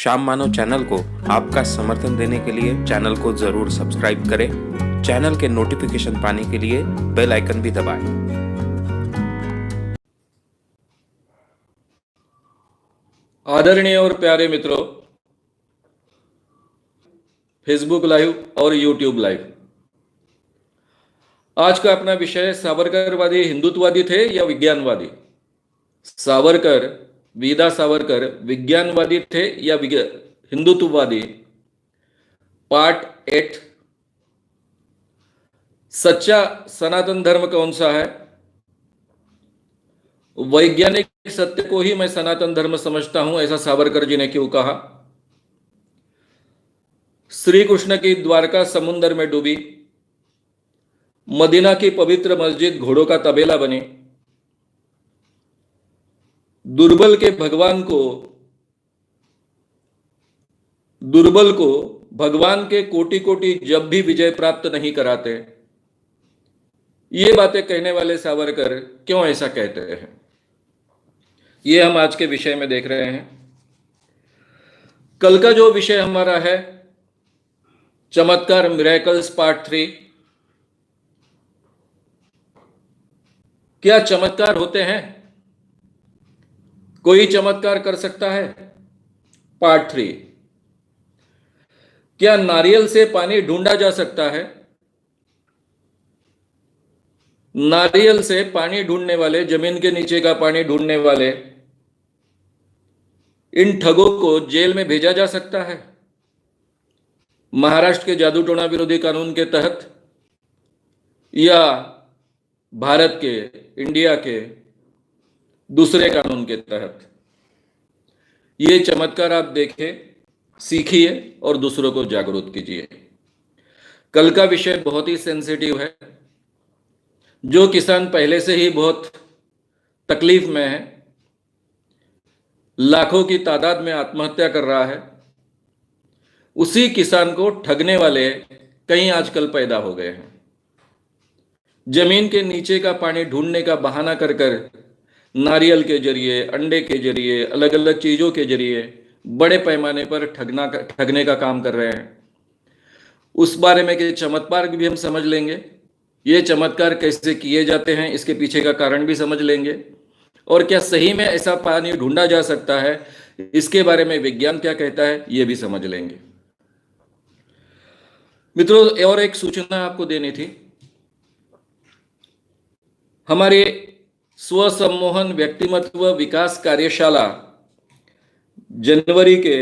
शाम मानव चैनल को आपका समर्थन देने के लिए चैनल को जरूर सब्सक्राइब करें। चैनल के नोटिफिकेशन पाने के लिए बेल आइकन भी दबाएं। आदरणीय और प्यारे मित्रों, फेसबुक लाइव और यूट्यूब लाइव, आज का अपना विषय सावरकरवादी हिंदुत्ववादी थे या विज्ञानवादी। सावरकर, वीदा सावरकर विज्ञानवादी थे या हिंदुत्ववादी। पार्ट 8। सच्चा सनातन धर्म कौन सा है? वैज्ञानिक सत्य को ही मैं सनातन धर्म समझता हूं, ऐसा सावरकर जी ने क्यों कहा? श्री कृष्ण की द्वारका समुद्र में डूबी, मदीना की पवित्र मस्जिद घोड़ों का तबेला बनी, दुर्बल को भगवान के कोटि कोटि जब भी विजय प्राप्त नहीं कराते, ये बातें कहने वाले सावरकर क्यों ऐसा कहते हैं, ये हम आज के विषय में देख रहे हैं। कल का जो विषय हमारा है, चमत्कार मिरेकल्स पार्ट 3। क्या चमत्कार होते हैं? कोई चमत्कार कर सकता है? पार्ट 3। क्या नारियल से पानी ढूंढा जा सकता है? नारियल से पानी ढूंढने वाले, जमीन के नीचे का पानी ढूंढने वाले इन ठगों को जेल में भेजा जा सकता है? महाराष्ट्र के जादू टोना विरोधी कानून के तहत या भारत के, इंडिया के दूसरे कानून के तहत? ये चमत्कार आप देखें, सीखिए और दूसरों को जागरूक कीजिए। कल का विषय बहुत ही सेंसिटिव है। जो किसान पहले से ही बहुत तकलीफ में है, लाखों की तादाद में आत्महत्या कर रहा है, उसी किसान को ठगने वाले कई आजकल पैदा हो गए हैं। जमीन के नीचे का पानी ढूंढने का बहाना कर कर नारियल के जरिए, अंडे के जरिए, अलग अलग चीजों के जरिए बड़े पैमाने पर ठगने का काम कर रहे हैं। उस बारे में के चमत्कार भी हम समझ लेंगे। ये चमत्कार कैसे किए जाते हैं, इसके पीछे का कारण भी समझ लेंगे। और क्या सही में ऐसा पानी ढूंढा जा सकता है, इसके बारे में विज्ञान क्या कहता है, ये भी समझ लेंगे। मित्रों, और एक सूचना आपको देनी थी। हमारे स्वसम्मोहन व्यक्तिमत्व विकास कार्यशाला जनवरी के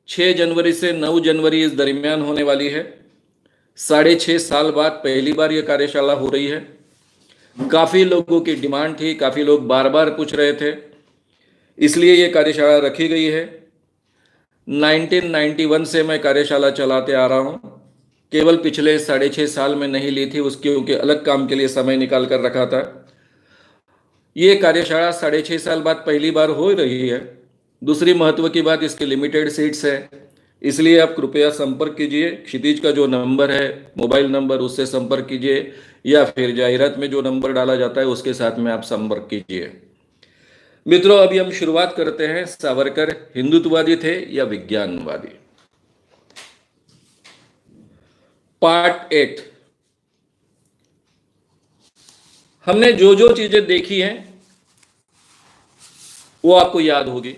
6 जनवरी से 9 जनवरी इस दरमियान होने वाली है। 6.5 साल बाद पहली बार यह कार्यशाला हो रही है। काफी लोगों की डिमांड थी, काफी लोग बार बार पूछ रहे थे, इसलिए यह कार्यशाला रखी गई है। 1991 से मैं कार्यशाला चलाते आ रहा हूं, केवल पिछले 6.5 साल में नहीं ली थी, उसके क्योंकि अलग काम के लिए समय निकाल कर रखा था। ये कार्यशाला 6.5 साल बाद पहली बार हो रही है। दूसरी महत्व की बात, इसकी लिमिटेड सीट्स है, इसलिए आप कृपया संपर्क कीजिए। क्षितिज का जो नंबर है, मोबाइल नंबर, उससे संपर्क कीजिए, या फिर जाहिरात में जो नंबर डाला जाता है उसके साथ में आप संपर्क कीजिए। मित्रों, अभी हम शुरुआत करते हैं। सावरकर हिंदुत्ववादी थे या विज्ञानवादी? पार्ट 8। हमने जो जो चीजें देखी हैं वो आपको याद होगी।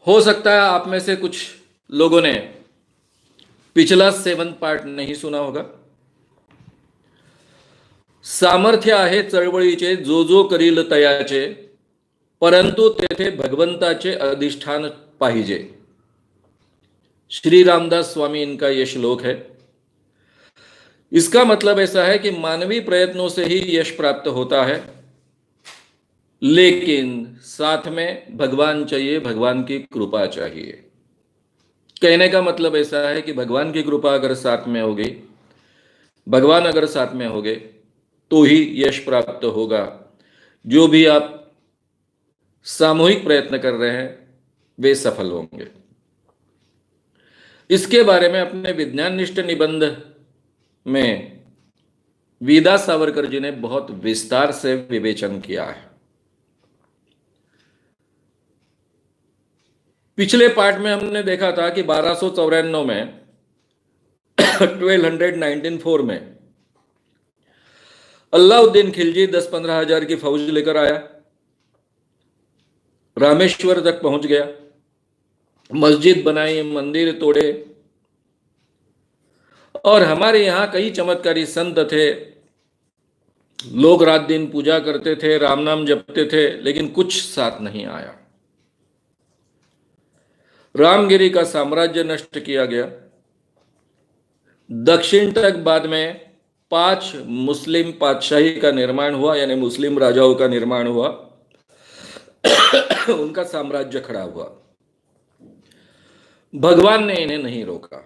हो सकता है आप में से कुछ लोगों ने पिछला 7 पार्ट नहीं सुना होगा। सामर्थ्य आहे चळवळीचे, जो जो करील तयाचे, परंतु तेथे भगवंताचे अधिष्ठान पाहिजे। श्री रामदास स्वामी इनका यह श्लोक है। इसका मतलब ऐसा है कि मानवी प्रयत्नों से ही यश प्राप्त होता है, लेकिन साथ में भगवान चाहिए, भगवान की कृपा चाहिए। कहने का मतलब ऐसा है कि भगवान की कृपा अगर साथ में होगी, भगवान अगर साथ में होगे, तो ही यश प्राप्त होगा। जो भी आप सामूहिक प्रयत्न कर रहे हैं वे सफल होंगे। इसके बारे में अपने विज्ञाननिष्ठ निबंध में वीदा सावरकर जी ने बहुत विस्तार से विवेचन किया है। पिछले पार्ट में हमने देखा था कि 1294 में 1294 में अलाउद्दीन खिलजी 10-15 हजार की फौज लेकर आया, रामेश्वर तक पहुंच गया, मस्जिद बनाई, मंदिर तोड़े, और हमारे यहां कई चमत्कारी संत थे, लोग रात दिन पूजा करते थे, राम नाम जपते थे, लेकिन कुछ साथ नहीं आया। रामगिरी का साम्राज्य नष्ट किया गया। दक्षिण तक बाद में 5 मुस्लिम पातशाही का निर्माण हुआ, यानी मुस्लिम राजाओं का निर्माण हुआ। उनका साम्राज्य खड़ा हुआ। भगवान ने इन्हें नहीं रोका।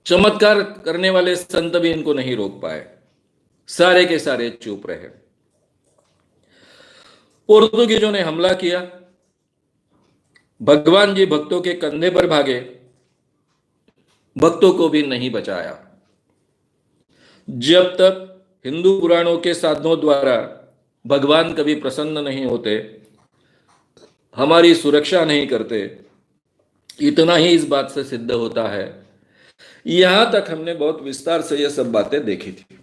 चमत्कार करने वाले संत भी इनको नहीं रोक पाए, सारे के सारे चुप रहे। पोर्तुगीजों ने हमला किया, भगवान जी भक्तों के कंधे पर भागे, भक्तों को भी नहीं बचाया। जब तक हिंदू पुराणों के साधनों द्वारा भगवान कभी प्रसन्न नहीं होते, हमारी सुरक्षा नहीं करते, इतना ही इस बात से सिद्ध होता है। यहां तक हमने बहुत विस्तार से यह सब बातें देखी थी।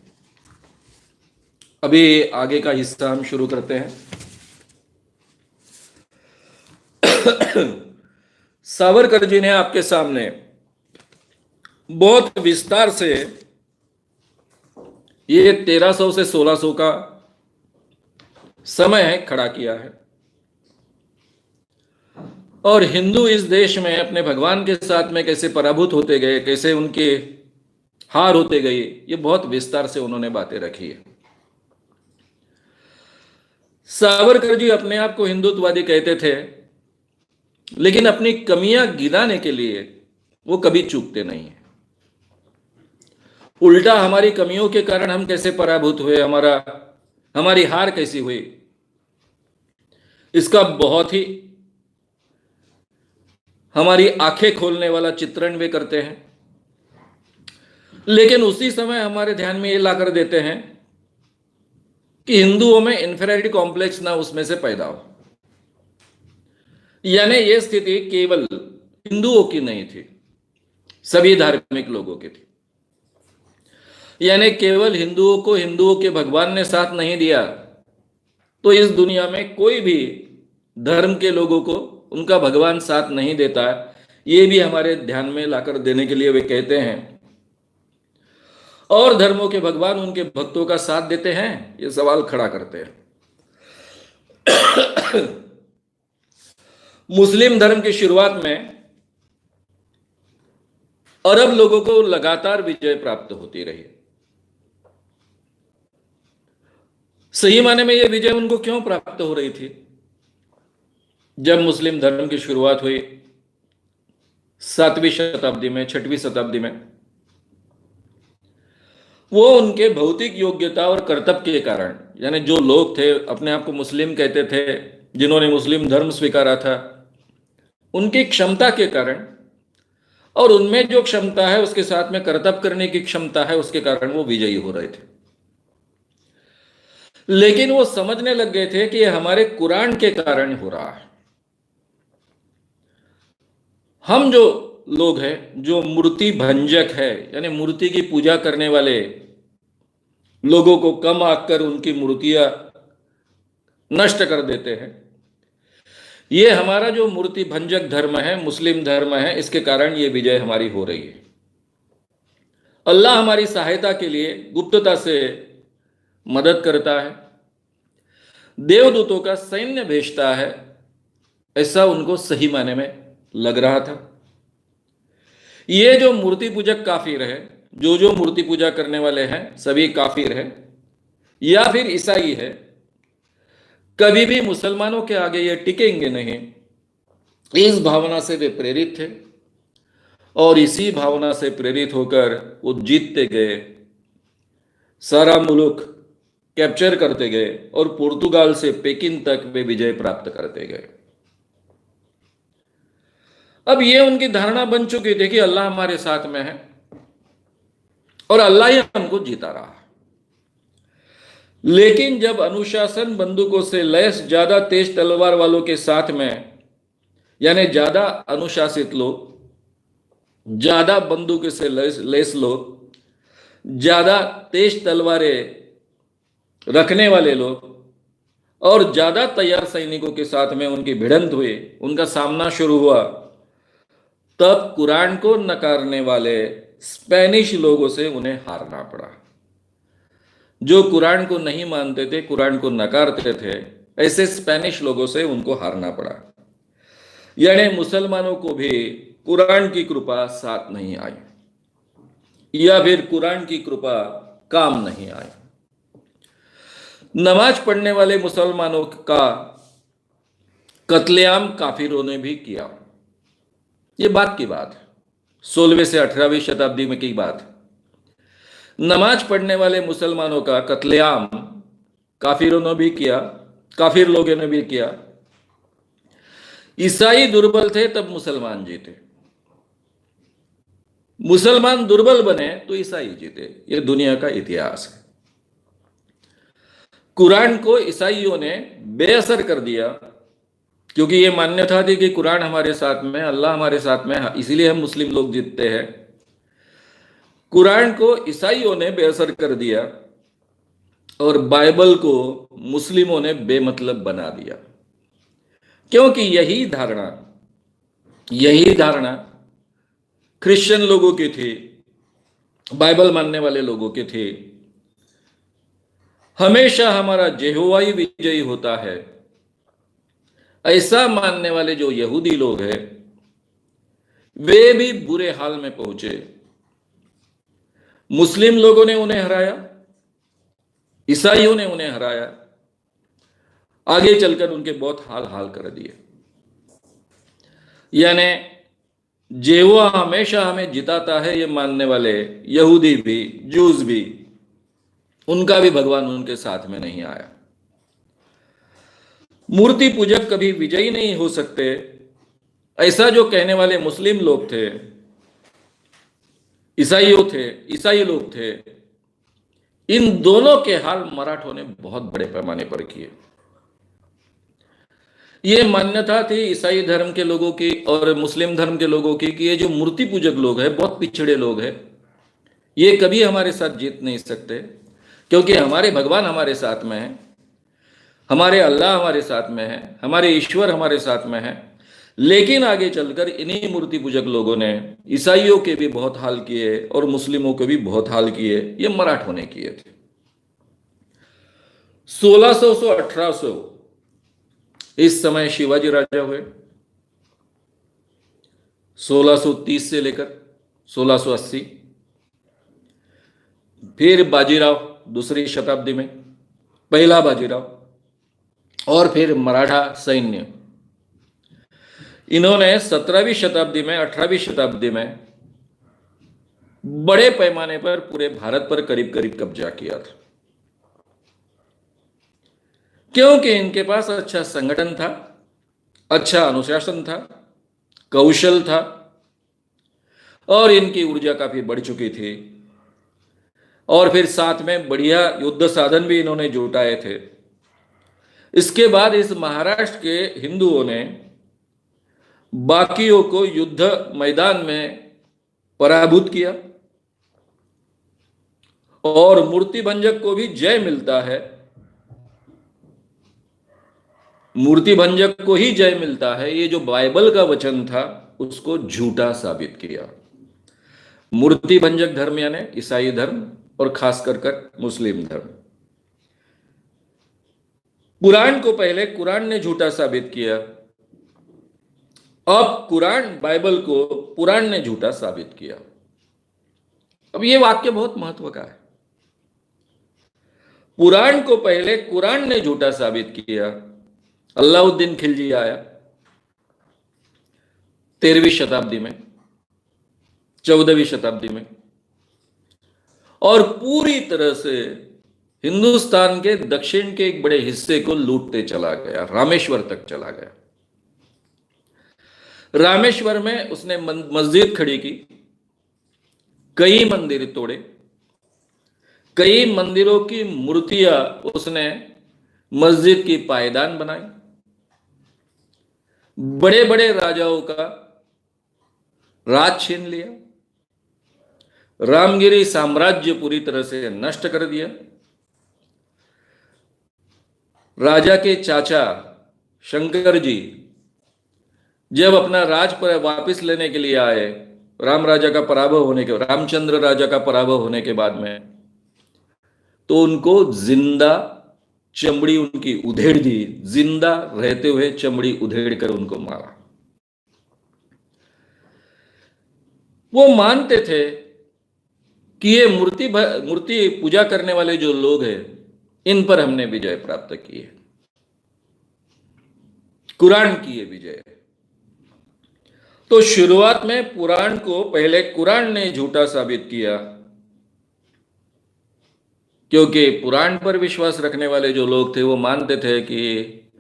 अभी आगे का हिस्सा हम शुरू करते हैं। सावरकर जी ने आपके सामने बहुत विस्तार से ये 1300 से 1600 का समय खड़ा किया है, और हिंदू इस देश में अपने भगवान के साथ में कैसे पराभूत होते गए, कैसे उनके हार होते गए, ये बहुत विस्तार से उन्होंने बातें रखी है। सावरकर जी अपने आप को हिंदुत्ववादी कहते थे, लेकिन अपनी कमियां गिनाने के लिए वो कभी चूकते नहीं है। उल्टा हमारी कमियों के कारण हम कैसे पराभूत हुए, हमारी हार कैसी हुई, इसका बहुत ही हमारी आंखें खोलने वाला चित्रण वे करते हैं। लेकिन उसी समय हमारे ध्यान में ये लाकर देते हैं कि हिंदुओं में इंफीरियरिटी कॉम्प्लेक्स ना उसमें से पैदा हो। यानी ये स्थिति केवल हिंदुओं की नहीं थी, सभी धार्मिक लोगों की थी। यानी केवल हिंदुओं को हिंदुओं के भगवान ने साथ नहीं दिया, तो इस दुनिया में कोई भी धर्म के लोगों को उनका भगवान साथ नहीं देता। ये भी हमारे ध्यान में लाकर देने के लिए वे कहते हैं। और धर्मों के भगवान उनके भक्तों का साथ देते हैं, ये सवाल खड़ा करते हैं। मुस्लिम धर्म की शुरुआत में अरब लोगों को लगातार विजय प्राप्त होती रही। सही माने में यह विजय उनको क्यों प्राप्त हो रही थी? जब मुस्लिम धर्म की शुरुआत हुई 7वीं शताब्दी में, 6वीं शताब्दी में, वो उनके भौतिक योग्यता और कर्तव्य के कारण, यानी जो लोग थे अपने आप को मुस्लिम कहते थे, जिन्होंने मुस्लिम धर्म स्वीकारा था, उनकी क्षमता के कारण और उनमें जो क्षमता है उसके साथ में कर्तव्य करने की क्षमता है, उसके कारण वो विजयी हो रहे थे। लेकिन वो समझने लग गए थे कि यह हमारे कुरान के कारण हो रहा है। हम जो लोग हैं, जो मूर्ति भंजक है, यानी मूर्ति की पूजा करने वाले लोगों को कम आकर उनकी मूर्तियां नष्ट कर देते हैं, ये हमारा जो मूर्ति भंजक धर्म है, मुस्लिम धर्म है, इसके कारण ये विजय हमारी हो रही है। अल्लाह हमारी सहायता के लिए गुप्तता से मदद करता है, देवदूतों का सैन्य भेजता है, ऐसा उनको सही माने में लग रहा था। ये जो मूर्ति पूजक काफिर है, जो मूर्ति पूजा करने वाले हैं, सभी काफिर है या फिर ईसाई है, कभी भी मुसलमानों के आगे ये टिकेंगे नहीं। इस भावना से वे प्रेरित थे और इसी भावना से प्रेरित होकर वो जीतते गए, सारा मुल्क कैप्चर करते गए और पुर्तगाल से पेकिन तक वे विजय प्राप्त करते गए। अब ये उनकी धारणा बन चुकी थी कि अल्लाह हमारे साथ में है और अल्लाह ही हमको जीता रहा है। लेकिन जब अनुशासन बंदूकों से लैस ज्यादा तेज तलवार वालों के साथ में यानी ज्यादा अनुशासित लोग, ज्यादा बंदूक से लेस लोग, ज्यादा तेज तलवारें रखने वाले लोग और ज्यादा तैयार सैनिकों के साथ में उनकी भिड़ंत हुई, उनका सामना शुरू हुआ, तब कुरान को नकारने वाले स्पेनिश लोगों से उन्हें हारना पड़ा। जो कुरान को नहीं मानते थे, कुरान को नकारते थे, ऐसे स्पेनिश लोगों से उनको हारना पड़ा। यानी मुसलमानों को भी कुरान की कृपा साथ नहीं आई, या फिर कुरान की कृपा काम नहीं आई। नमाज पढ़ने वाले मुसलमानों का कत्लेआम काफिरों ने भी किया। ये बात की बात है, 16वीं से 18वीं शताब्दी में की बात है। नमाज पढ़ने वाले मुसलमानों का कत्लेआम काफिरों ने भी किया, काफिर लोगों ने भी किया। ईसाई दुर्बल थे तब मुसलमान जीते, मुसलमान दुर्बल बने तो ईसाई जीते। ये दुनिया का इतिहास है। कुरान को ईसाइयों ने बेअसर कर दिया, क्योंकि ये मान्यता थी कि कुरान हमारे साथ में, अल्लाह हमारे साथ में, इसीलिए हम मुस्लिम लोग जीतते हैं। कुरान को ईसाइयों ने बेअसर कर दिया और बाइबल को मुस्लिमों ने बेमतलब बना दिया, क्योंकि यही धारणा क्रिश्चियन लोगों की थी, बाइबल मानने वाले लोगों की थी। हमेशा हमारा यहोवा ही विजयी होता है, ऐसा मानने वाले जो यहूदी लोग हैं, वे भी बुरे हाल में पहुंचे। मुस्लिम लोगों ने उन्हें हराया, ईसाइयों ने उन्हें हराया, आगे चलकर उनके बहुत हाल कर दिए। यानी यहोवा हमेशा हमें जिताता है, ये मानने वाले यहूदी भी, जूस भी, उनका भी भगवान उनके साथ में नहीं आया। मूर्ति पूजक कभी विजयी नहीं हो सकते, ऐसा जो कहने वाले मुस्लिम लोग थे, ईसाई लोग थे, इन दोनों के हाल मराठों ने बहुत बड़े पैमाने पर किए। ये मान्यता थी ईसाई धर्म के लोगों की और मुस्लिम धर्म के लोगों की कि ये जो मूर्ति पूजक लोग हैं, बहुत पिछड़े लोग हैं, ये कभी हमारे साथ जीत नहीं सकते, क्योंकि हमारे भगवान हमारे साथ में है, हमारे अल्लाह हमारे साथ में है, हमारे ईश्वर हमारे साथ में है। लेकिन आगे चलकर इन्हीं मूर्ति पूजक लोगों ने ईसाइयों के भी बहुत हाल किए और मुस्लिमों के भी बहुत हाल किए। ये मराठों ने किए थे। 1600 से 1800 इस समय शिवाजी राजा हुए, 1630 से लेकर 1680, फिर बाजीराव दूसरी शताब्दी में, पहला बाजीराव, और फिर मराठा सैन्य। इन्होंने 17वीं शताब्दी में, 18वीं शताब्दी में बड़े पैमाने पर पूरे भारत पर करीब करीब कब्जा किया था, क्योंकि इनके पास अच्छा संगठन था, अच्छा अनुशासन था, कौशल था, और इनकी ऊर्जा काफी बढ़ चुकी थी। और फिर साथ में बढ़िया युद्ध साधन भी इन्होंने जुटाए थे। इसके बाद इस महाराष्ट्र के हिंदुओं ने बाकियों को युद्ध मैदान में पराभूत किया, और मूर्ति भंजक को भी जय मिलता है, मूर्ति भंजक को ही जय मिलता है, ये जो बाइबल का वचन था उसको झूठा साबित किया। मूर्ति भंजक धर्म यानी ईसाई धर्म और खास कर मुस्लिम धर्म। कुरान को पहले कुरान ने झूठा साबित किया, अब बाइबल को पुराण ने झूठा साबित किया। अब यह वाक्य बहुत महत्व का है। पुराण को पहले कुरान ने झूठा साबित किया। अलाउद्दीन खिलजी आया 13वीं शताब्दी में, 14वीं शताब्दी में, और पूरी तरह से हिंदुस्तान के दक्षिण के एक बड़े हिस्से को लूटते चला गया, रामेश्वर तक चला गया। रामेश्वर में उसने मस्जिद खड़ी की, कई मंदिर तोड़े, कई मंदिरों की मूर्तियां उसने मस्जिद की पायदान बनाई, बड़े बड़े राजाओं का राज छीन लिया, रामगिरी साम्राज्य पूरी तरह से नष्ट कर दिया। राजा के चाचा शंकर जी जब अपना राज पर वापस लेने के लिए आए, रामचंद्र राजा का पराभव होने के बाद में, तो उनको जिंदा चमड़ी उनकी उधेड़ दी, जिंदा रहते हुए चमड़ी उधेड़ कर उनको मारा। वो मानते थे कि ये मूर्ति पूजा करने वाले जो लोग हैं, इन पर हमने विजय प्राप्त की है, कुरान की ये विजय है। तो शुरुआत में पुराण को पहले कुरान ने झूठा साबित किया, क्योंकि पुराण पर विश्वास रखने वाले जो लोग थे वो मानते थे कि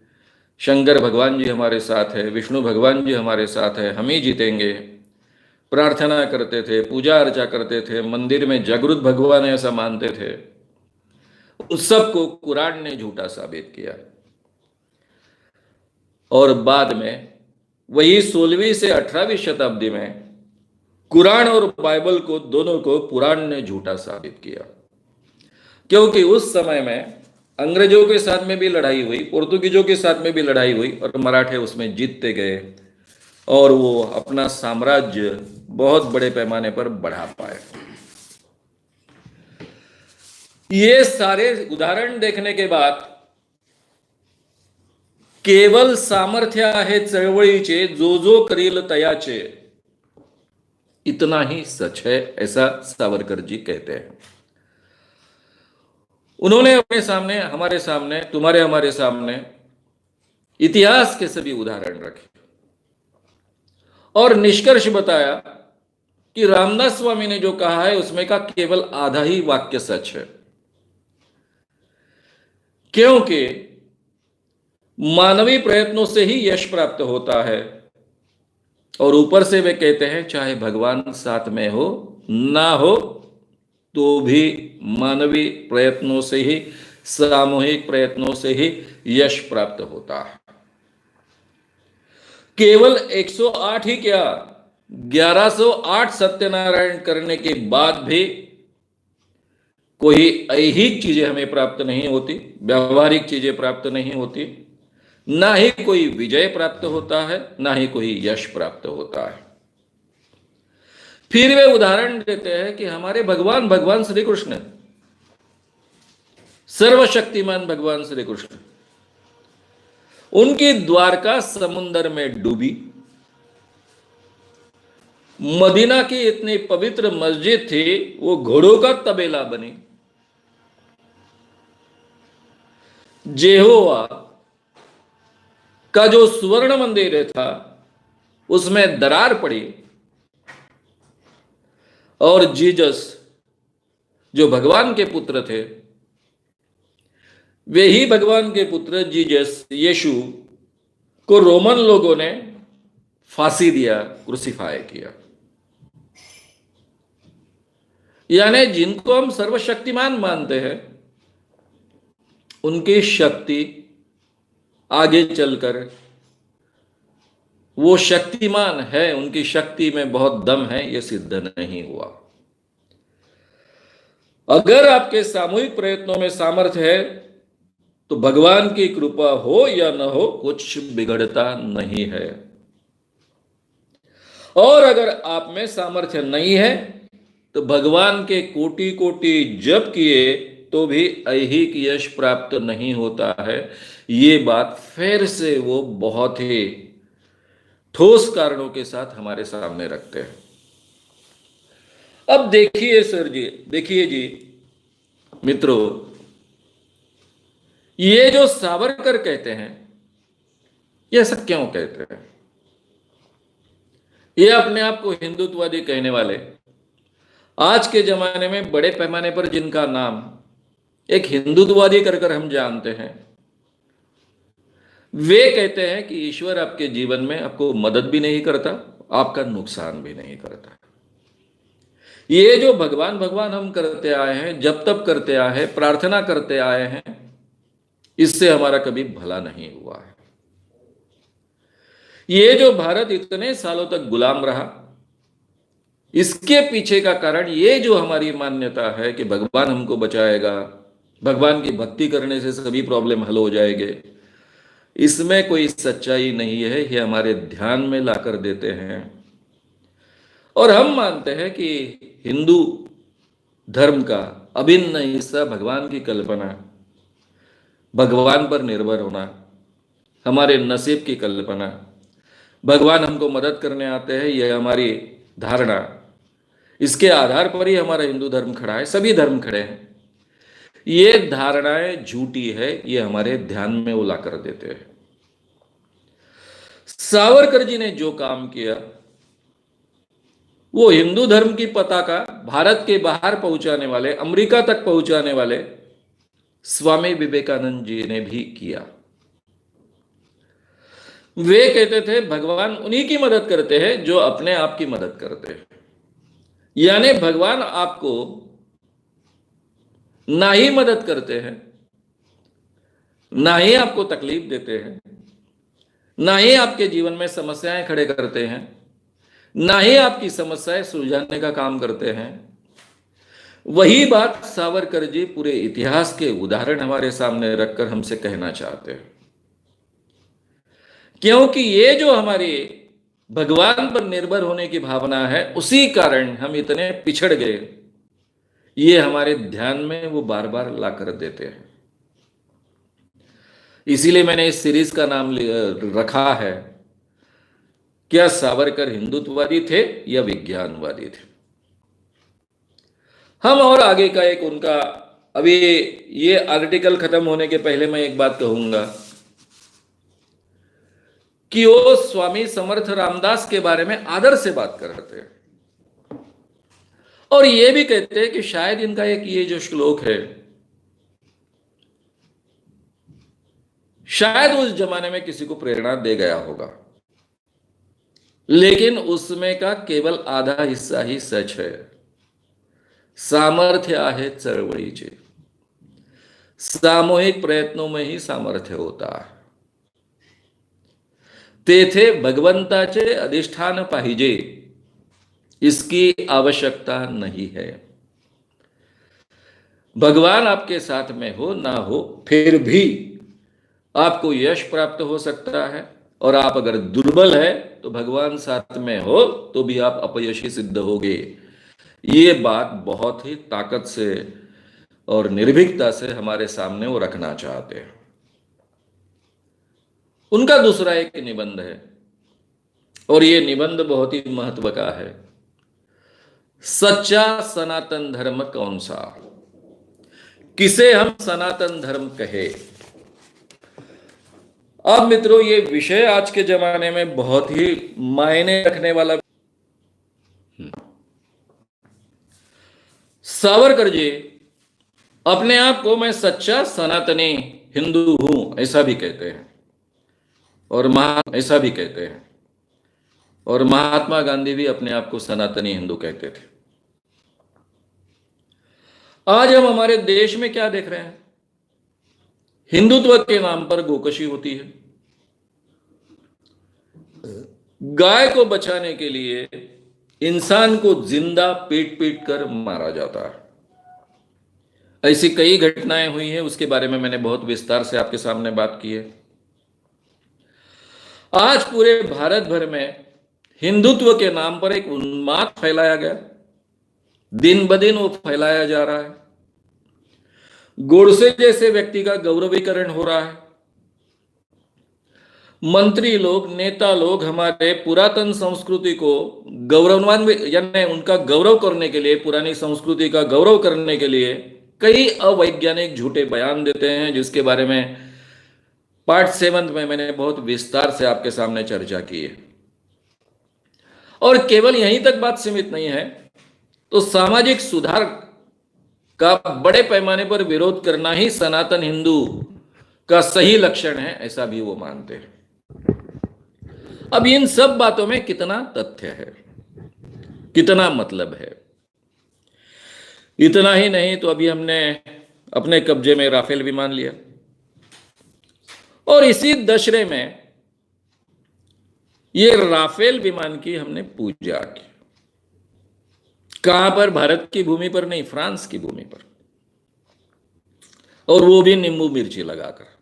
शंकर भगवान जी हमारे साथ है, विष्णु भगवान जी हमारे साथ है, हम ही जीतेंगे। प्रार्थना करते थे, पूजा अर्चा करते थे, मंदिर में जागृत भगवान ऐसा मानते थे। उस सब को कुरान ने झूठा साबित किया। और बाद में वही 16वीं से 18वीं शताब्दी में कुरान और बाइबल को दोनों को पुराण ने झूठा साबित किया, क्योंकि उस समय में अंग्रेजों के साथ में भी लड़ाई हुई, पोर्तुगीजों के साथ में भी लड़ाई हुई, और मराठे उसमें जीतते गए और वो अपना साम्राज्य बहुत बड़े पैमाने पर बढ़ा पाए। ये सारे उदाहरण देखने के बाद केवल सामर्थ्य आहे चळवळीचे, जो जो करील तयाचे, इतना ही सच है, ऐसा सावरकर जी कहते हैं। उन्होंने अपने सामने, हमारे सामने, तुम्हारे हमारे सामने इतिहास के सभी उदाहरण रखे और निष्कर्ष बताया कि रामदास स्वामी ने जो कहा है उसमें का केवल आधा ही वाक्य सच है, क्योंकि मानवीय प्रयत्नों से ही यश प्राप्त होता है। और ऊपर से वे कहते हैं चाहे भगवान साथ में हो ना हो तो भी मानवीय प्रयत्नों से ही, सामूहिक प्रयत्नों से ही यश प्राप्त होता है। केवल 108 ही क्या, 1108 सत्यनारायण करने के बाद भी कोई ऐहिक चीजें हमें प्राप्त नहीं होती, व्यवहारिक चीजें प्राप्त नहीं होती, ना ही कोई विजय प्राप्त होता है, ना ही कोई यश प्राप्त होता है। फिर वे उदाहरण देते हैं कि हमारे भगवान श्री कृष्ण, सर्वशक्तिमान भगवान श्री कृष्ण, उनकी द्वारका समुंदर में डूबी, मदीना की इतनी पवित्र मस्जिद थी वो घोड़ों का तबेला बनी, जेहोवा का जो स्वर्ण मंदिर था उसमें दरार पड़ी, और जीसस जो भगवान के पुत्र थे, वे ही भगवान के पुत्र जीसस यीशु को रोमन लोगों ने फांसी दिया, क्रूसीफाई किया। यानी जिनको हम सर्वशक्तिमान मानते हैं, उनकी शक्ति आगे चलकर वो शक्तिमान है, उनकी शक्ति में बहुत दम है, यह सिद्ध नहीं हुआ। अगर आपके सामूहिक प्रयत्नों में सामर्थ्य है तो भगवान की कृपा हो या न हो कुछ बिगड़ता नहीं है, और अगर आप में सामर्थ्य नहीं है तो भगवान के कोटि कोटि जप किए तो भी ऐहिक यश प्राप्त नहीं होता है। ये बात फिर से वो बहुत ही ठोस कारणों के साथ हमारे सामने रखते हैं। अब देखिए सर जी, देखिए जी मित्रों, ये जो सावरकर कहते हैं, ये ऐसा क्यों कहते हैं? ये अपने आप को हिंदुत्ववादी कहने वाले, आज के जमाने में बड़े पैमाने पर जिनका नाम एक हिंदुत्ववादी कर हम जानते हैं, वे कहते हैं कि ईश्वर आपके जीवन में आपको मदद भी नहीं करता, आपका नुकसान भी नहीं करता। ये जो भगवान भगवान हम करते आए हैं, जब तब करते आए हैं, प्रार्थना करते आए हैं, इससे हमारा कभी भला नहीं हुआ है। ये जो भारत इतने सालों तक गुलाम रहा, इसके पीछे का कारण ये जो हमारी मान्यता है कि भगवान हमको बचाएगा, भगवान की भक्ति करने से सभी प्रॉब्लम हल हो जाएंगे, इसमें कोई सच्चाई नहीं है। ये हमारे ध्यान में लाकर देते हैं। और हम मानते हैं कि हिंदू धर्म का अभिन्न हिस्सा भगवान की कल्पना, भगवान पर निर्भर होना, हमारे नसीब की कल्पना, भगवान हमको मदद करने आते हैं, यह हमारी धारणा, इसके आधार पर ही हमारा हिंदू धर्म खड़ा है, सभी धर्म खड़े हैं। ये धारणाएं झूठी है, ये हमारे ध्यान में वो ला कर देते हैं। सावरकर जी ने जो काम किया, वो हिंदू धर्म की पताका भारत के बाहर पहुंचाने वाले, अमेरिका तक पहुंचाने वाले स्वामी विवेकानंद जी ने भी किया। वे कहते थे भगवान उन्हीं की मदद करते हैं जो अपने आप की मदद करते हैं। यानी भगवान आपको ना ही मदद करते हैं, ना ही आपको तकलीफ देते हैं, ना ही आपके जीवन में समस्याएं खड़े करते हैं, ना ही आपकी समस्याएं सुलझाने का काम करते हैं। वही बात सावरकर जी पूरे इतिहास के उदाहरण हमारे सामने रखकर हमसे कहना चाहते हैं। क्योंकि ये जो हमारी भगवान पर निर्भर होने की भावना है, उसी कारण हम इतने पिछड़ गए। ये हमारे ध्यान में वो बार बार ला कर देते हैं। इसीलिए मैंने इस सीरीज का नाम रखा है, क्या सावरकर हिंदुत्ववादी थे या विज्ञानवादी थे। हम और आगे का एक उनका, अभी ये आर्टिकल खत्म होने के पहले मैं एक बात कहूंगा कि वो स्वामी समर्थ रामदास के बारे में आदर से बात कर रहे थे, और ये भी कहते हैं कि शायद इनका एक ये जो श्लोक है, शायद उस जमाने में किसी को प्रेरणा दे गया होगा, लेकिन उसमें का केवल आधा हिस्सा ही सच है। सामर्थ्य आहे चळवळीचे, सामूहिक प्रयत्नों में ही सामर्थ्य होता है। तेथे भगवंताचे अधिष्ठान पाहिजे, इसकी आवश्यकता नहीं है। भगवान आपके साथ में हो ना हो, फिर भी आपको यश प्राप्त हो सकता है, और आप अगर दुर्बल है तो भगवान साथ में हो तो भी आप अपयशी सिद्ध होगे। ये बात बहुत ही ताकत से और निर्भीकता से हमारे सामने वो रखना चाहते हैं। उनका दूसरा एक निबंध है, और ये निबंध बहुत ही महत्व का है। सच्चा सनातन धर्म कौन सा, किसे हम सनातन धर्म कहे। अब मित्रों, ये विषय आज के जमाने में बहुत ही मायने रखने वाला। सावरकर जी अपने आप को मैं सच्चा सनातनी हिंदू हूं ऐसा भी कहते हैं, और ऐसा भी कहते हैं, और महात्मा गांधी भी अपने आप को सनातनी हिंदू कहते थे। आज हम हमारे देश में क्या देख रहे हैं, हिंदुत्व के नाम पर गोकशी होती है। गाय को बचाने के लिए इंसान को जिंदा पीट पीट कर मारा जाता है। ऐसी कई घटनाएं हुई हैं, उसके बारे में मैंने बहुत विस्तार से आपके सामने बात की है। आज पूरे भारत भर में हिंदुत्व के नाम पर एक उन्माद फैलाया गया, दिन ब दिन वो फैलाया जा रहा है। गोडसे जैसे व्यक्ति का गौरवीकरण हो रहा है। मंत्री लोग, नेता लोग हमारे पुरातन संस्कृति को गौरवान्वित, यानी उनका गौरव करने के लिए, पुरानी संस्कृति का गौरव करने के लिए कई अवैज्ञानिक झूठे बयान देते हैं, जिसके बारे में पार्ट 7 में मैंने बहुत विस्तार से आपके सामने चर्चा की है। और केवल यहीं तक बात सीमित नहीं है, तो सामाजिक सुधार का बड़े पैमाने पर विरोध करना ही सनातन हिंदू का सही लक्षण है, ऐसा भी वो मानते हैं। अब इन सब बातों में कितना तथ्य है, कितना मतलब है। इतना ही नहीं तो अभी हमने अपने कब्जे में राफेल विमान लिया, और इसी दशरे में ये राफेल विमान की हमने पूजा की। कहां पर? भारत की भूमि पर नहीं, फ्रांस की भूमि पर, और वो भी नींबू मिर्ची लगाकर।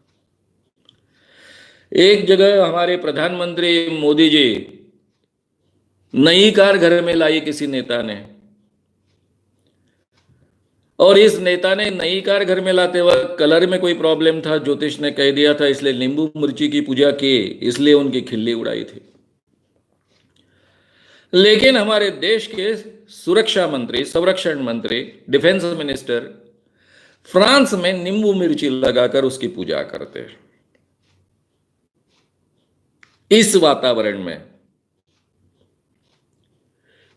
एक जगह हमारे प्रधानमंत्री मोदी जी नई कार घर में लाई किसी नेता ने, और इस नेता ने नई कार घर में लाते वक्त कलर में कोई प्रॉब्लम था, ज्योतिष ने कह दिया था, इसलिए नींबू मिर्ची की पूजा की, इसलिए उनकी खिल्ली उड़ाई थी। लेकिन हमारे देश के सुरक्षा मंत्री, संरक्षण मंत्री, डिफेंस मिनिस्टर फ्रांस में नींबू मिर्ची लगाकर उसकी पूजा करते हैं। इस वातावरण में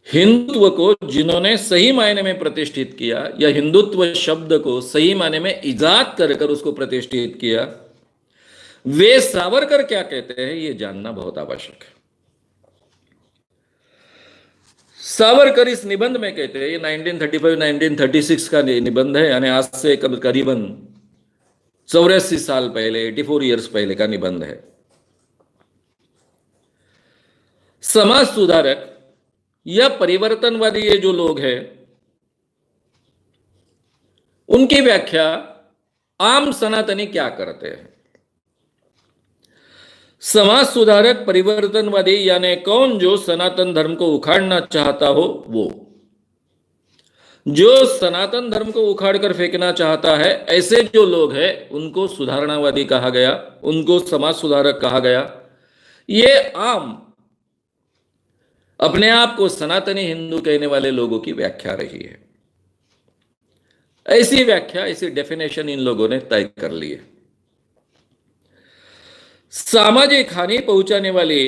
हिंदुत्व को जिन्होंने सही मायने में प्रतिष्ठित किया, या हिंदुत्व शब्द को सही मायने में इजाद कर कर उसको प्रतिष्ठित किया, वे सावरकर क्या कहते हैं यह जानना बहुत आवश्यक है। सावरकर इस निबंध में कहते हैं, ये 1935-1936 का निबंध है, यानी आज से करीबन 84 साल पहले, 84 ईयर्स पहले का निबंध है। समाज सुधारक या परिवर्तनवादी ये जो लोग हैं, उनकी व्याख्या आम सनातनी क्या करते हैं। समाज सुधारक, परिवर्तनवादी यानी कौन? जो सनातन धर्म को उखाड़ना चाहता हो वो। जो सनातन धर्म को उखाड़ कर फेंकना चाहता है, ऐसे जो लोग हैं उनको सुधारणावादी कहा गया, उनको समाज सुधारक कहा गया। ये आम अपने आप को सनातनी हिंदू कहने वाले लोगों की व्याख्या रही है। ऐसी व्याख्या, ऐसी डेफिनेशन इन लोगों ने तय कर ली है। सामाजिक हानि पहुंचाने वाली,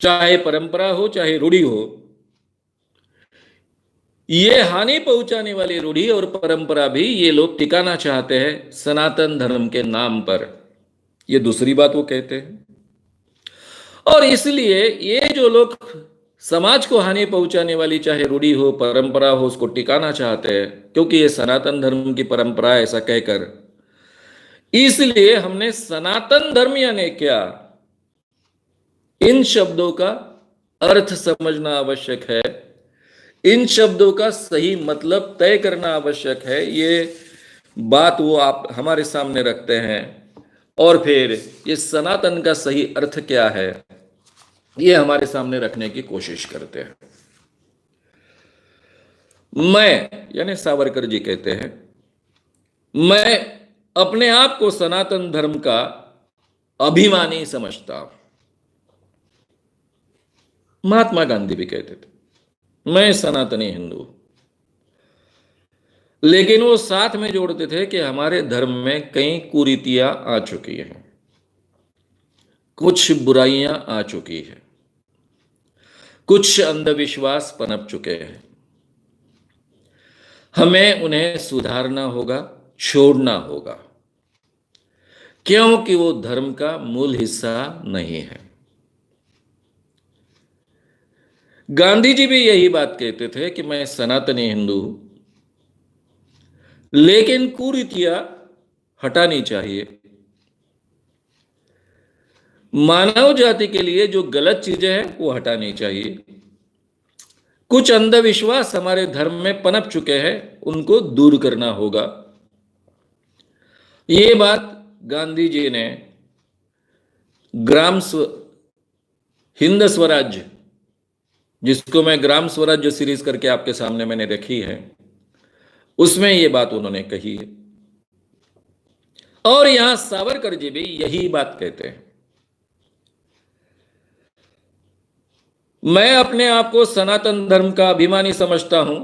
चाहे परंपरा हो चाहे रूढ़ी हो, ये हानि पहुंचाने वाली रूढ़ी और परंपरा भी ये लोग टिकाना चाहते हैं सनातन धर्म के नाम पर। ये दूसरी बात वो कहते हैं। और इसलिए ये जो लोग समाज को हानि पहुंचाने वाली, चाहे रूढ़ी हो परंपरा हो, उसको टिकाना चाहते हैं, क्योंकि ये सनातन धर्म की परंपरा है ऐसा कहकर, इसलिए हमने सनातन धर्म यानी क्या, इन शब्दों का अर्थ समझना आवश्यक है, इन शब्दों का सही मतलब तय करना आवश्यक है। ये बात वो आप हमारे सामने रखते हैं, और फिर ये सनातन का सही अर्थ क्या है ये हमारे सामने रखने की कोशिश करते हैं। मैं यानी सावरकर जी कहते हैं, मैं अपने आप को सनातन धर्म का अभिमानी समझता हूं। महात्मा गांधी भी कहते थे, मैं सनातनी हिंदू। लेकिन वो साथ में जोड़ते थे कि हमारे धर्म में कई कुरीतियां आ चुकी हैं, कुछ बुराइयां आ चुकी है, कुछ अंधविश्वास पनप चुके हैं, हमें उन्हें सुधारना होगा, छोड़ना होगा, क्योंकि वो धर्म का मूल हिस्सा नहीं है। गांधी जी भी यही बात कहते थे कि मैं सनातनी हिंदू हूं, लेकिन कुरीतियां हटानी चाहिए। मानव जाति के लिए जो गलत चीजें हैं वो हटानी चाहिए। कुछ अंधविश्वास हमारे धर्म में पनप चुके हैं, उनको दूर करना होगा। ये बात गांधी जी ने हिंद स्वराज्य, जिसको मैं ग्राम स्वराज्य सीरीज करके आपके सामने मैंने रखी है, उसमें ये बात उन्होंने कही है। और यहां सावरकर जी भी यही बात कहते हैं। मैं अपने आप को सनातन धर्म का अभिमानी समझता हूं,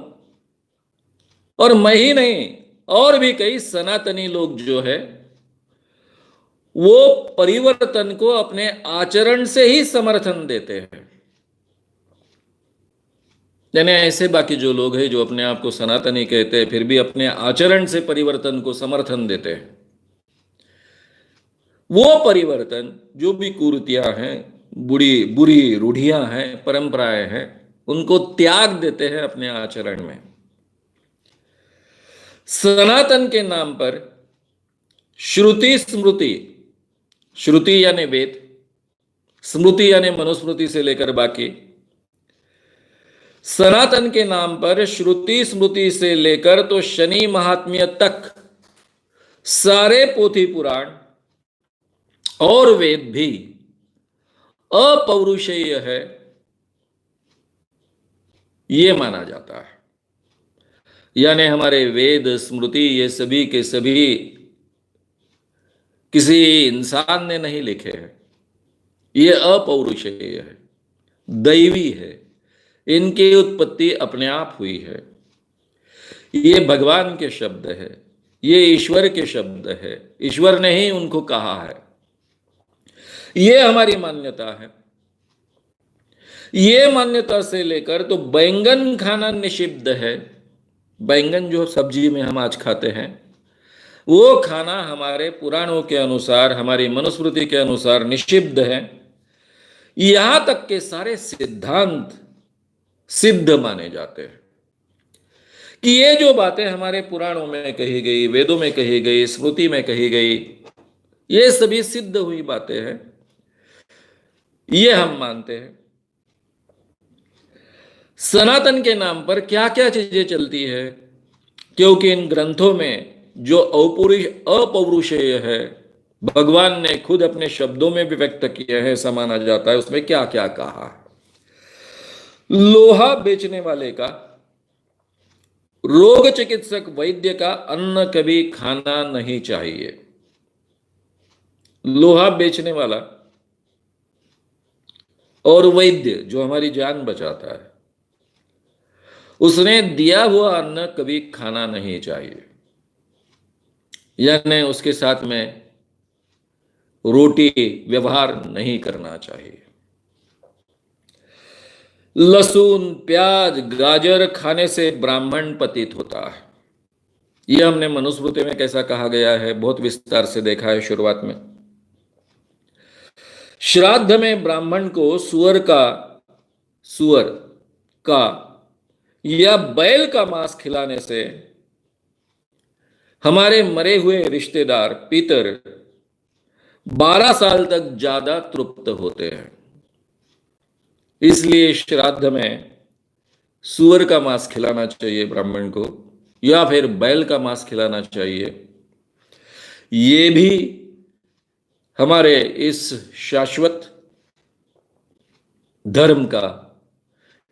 और मैं ही नहीं, और भी कई सनातनी लोग जो है वो परिवर्तन को अपने आचरण से ही समर्थन देते हैं। यानी ऐसे बाकी जो लोग हैं जो अपने आप को सनातनी कहते हैं, फिर भी अपने आचरण से परिवर्तन को समर्थन देते हैं, वो परिवर्तन जो भी कुरीतियां हैं, बुरी रूढ़ियां हैं, परंपराएं हैं, उनको त्याग देते हैं अपने आचरण में। सनातन के नाम पर श्रुति स्मृति, श्रुति यानी वेद, स्मृति यानी मनुस्मृति से लेकर बाकी, सनातन के नाम पर श्रुति स्मृति से लेकर तो शनि महात्म्य तक सारे पोथी पुराण और वेद भी अपौरुषेय है, यह माना जाता है। यानी हमारे वेद स्मृति ये सभी के सभी किसी इंसान ने नहीं लिखे हैं, ये अपौरुषेय है, दैवी है, इनकी उत्पत्ति अपने आप हुई है, ये भगवान के शब्द है, ये ईश्वर के शब्द है, ईश्वर ने ही उनको कहा है, ये हमारी मान्यता है। ये मान्यता से लेकर तो बैंगन खाना निषिद्ध है, बैंगन जो सब्जी में हम आज खाते हैं वो खाना हमारे पुराणों के अनुसार, हमारी मनुस्मृति के अनुसार निषिद्ध है। यहां तक के सारे सिद्धांत सिद्ध माने जाते हैं कि ये जो बातें हमारे पुराणों में कही गई, वेदों में कही गई, स्मृति में कही गई, ये सभी सिद्ध हुई बातें हैं, ये हम मानते हैं। सनातन के नाम पर क्या क्या चीजें चलती है, क्योंकि इन ग्रंथों में जो अपौरुषेय है, भगवान ने खुद अपने शब्दों में भी व्यक्त किया है, ऐसा माना जाता है। उसमें क्या क्या कहा है? लोहा बेचने वाले का, रोग चिकित्सक वैद्य का अन्न कभी खाना नहीं चाहिए। लोहा बेचने वाला और वैद्य जो हमारी जान बचाता है, उसने दिया हुआ अन्न कभी खाना नहीं चाहिए, यानी उसके साथ में रोटी व्यवहार नहीं करना चाहिए। लहसुन, प्याज, गाजर खाने से ब्राह्मण पतित होता है, यह हमने मनुस्मृति में कैसा कहा गया है बहुत विस्तार से देखा है शुरुआत में। श्राद्ध में ब्राह्मण को सुअर का या बैल का मांस खिलाने से हमारे मरे हुए रिश्तेदार पितर 12 साल तक ज्यादा तृप्त होते हैं। इसलिए श्राद्ध में सुअर का मांस खिलाना चाहिए ब्राह्मण को, या फिर बैल का मांस खिलाना चाहिए। ये भी हमारे इस शाश्वत धर्म का,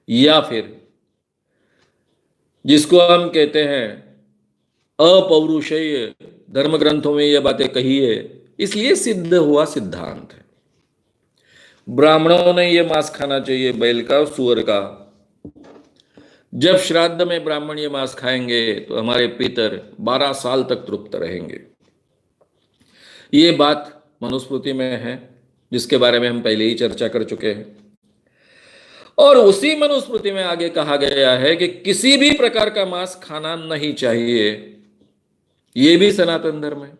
या फिर जिसको हम कहते हैं अपौरुषेय धर्म ग्रंथों में यह बातें कही है, इसलिए सिद्ध हुआ सिद्धांत है। ब्राह्मणों ने यह मांस खाना चाहिए, बैल का, सुअर का। जब श्राद्ध में ब्राह्मण ये मांस खाएंगे तो हमारे पितर 12 साल तक तृप्त रहेंगे। ये बात मनुस्मृति में है, जिसके बारे में हम पहले ही चर्चा कर चुके हैं। और उसी मनुस्मृति में आगे कहा गया है कि किसी भी प्रकार का मांस खाना नहीं चाहिए, यह भी सनातन धर्म है।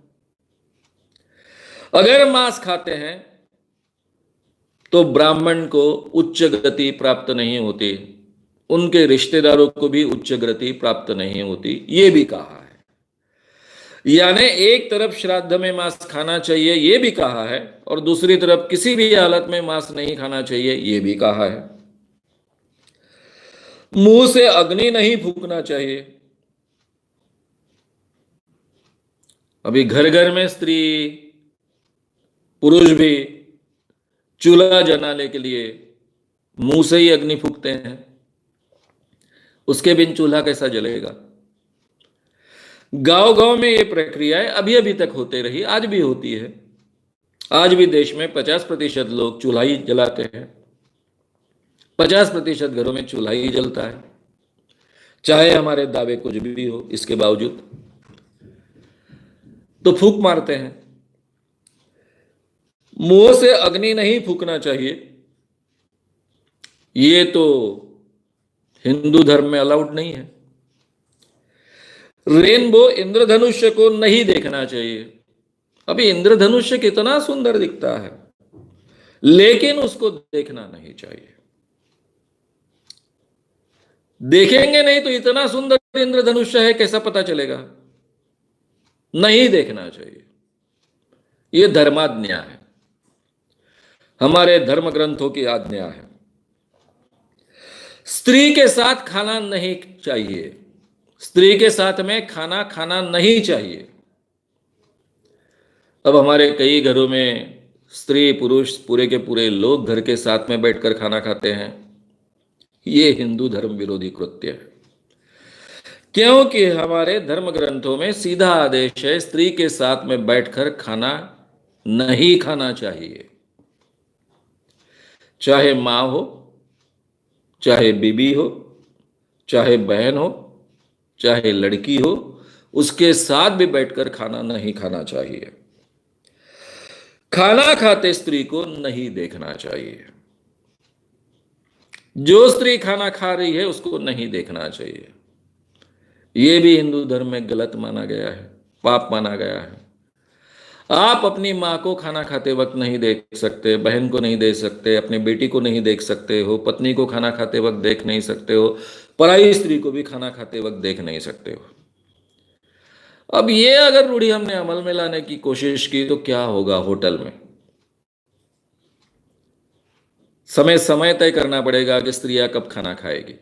अगर मांस खाते हैं तो ब्राह्मण को उच्च गति प्राप्त नहीं होती, उनके रिश्तेदारों को भी उच्च गति प्राप्त नहीं होती, यह भी कहा है। यानी एक तरफ श्राद्ध में मांस खाना चाहिए, यह भी कहा है, और दूसरी तरफ किसी भी हालत में मांस नहीं खाना चाहिए, यह भी कहा है। मुंह से अग्नि नहीं फूंकना चाहिए। अभी घर घर में स्त्री पुरुष भी चूल्हा जलाने के लिए मुंह से ही अग्नि फूंकते हैं, उसके बिन चूल्हा कैसा जलेगा? गांव गांव में ये प्रक्रियाएं अभी अभी तक होते रही, आज भी होती है। आज भी देश में 50% लोग चूल्हा ही जलाते हैं, 50% घरों में चूल्हा ही जलता है, चाहे हमारे दावे कुछ भी हो, इसके बावजूद तो फूंक मारते हैं। मुंह से अग्नि नहीं फूंकना चाहिए, ये तो हिंदू धर्म में अलाउड नहीं है। रेनबो इंद्रधनुष्य को नहीं देखना चाहिए। अभी इंद्रधनुष्य कितना सुंदर दिखता है, लेकिन उसको देखना नहीं चाहिए। देखेंगे नहीं तो इतना सुंदर इंद्रधनुष्य है कैसा पता चलेगा? नहीं देखना चाहिए, यह धर्माज्ञा है। हमारे धर्म ग्रंथों की आज्ञा है। स्त्री के साथ खाना नहीं चाहिए, स्त्री के साथ में खाना खाना नहीं चाहिए। अब हमारे कई घरों में स्त्री पुरुष पूरे के पूरे लोग घर के साथ में बैठकर खाना खाते हैं। ये हिंदू धर्म विरोधी कृत्य है, क्योंकि हमारे धर्म ग्रंथों में सीधा आदेश है स्त्री के साथ में बैठकर खाना नहीं खाना चाहिए। चाहे मां हो, चाहे बीबी हो, चाहे बहन हो, चाहे लड़की हो, उसके साथ भी बैठकर खाना नहीं खाना चाहिए। खाना खाते स्त्री को नहीं देखना चाहिए। जो स्त्री खाना खा रही है उसको नहीं देखना चाहिए। यह भी हिंदू धर्म में गलत माना गया है, पाप माना गया है। आप अपनी मां को खाना खाते वक्त नहीं देख सकते, बहन को नहीं देख सकते, अपनी बेटी को नहीं देख सकते हो, पत्नी को खाना खाते वक्त देख नहीं सकते हो, पराई स्त्री को भी खाना खाते वक्त देख नहीं सकते हो। अब ये अगर रूढ़ी हमने अमल में लाने की कोशिश की तो क्या होगा? होटल में समय समय तय करना पड़ेगा कि स्त्रियां कब खाना खाएगी,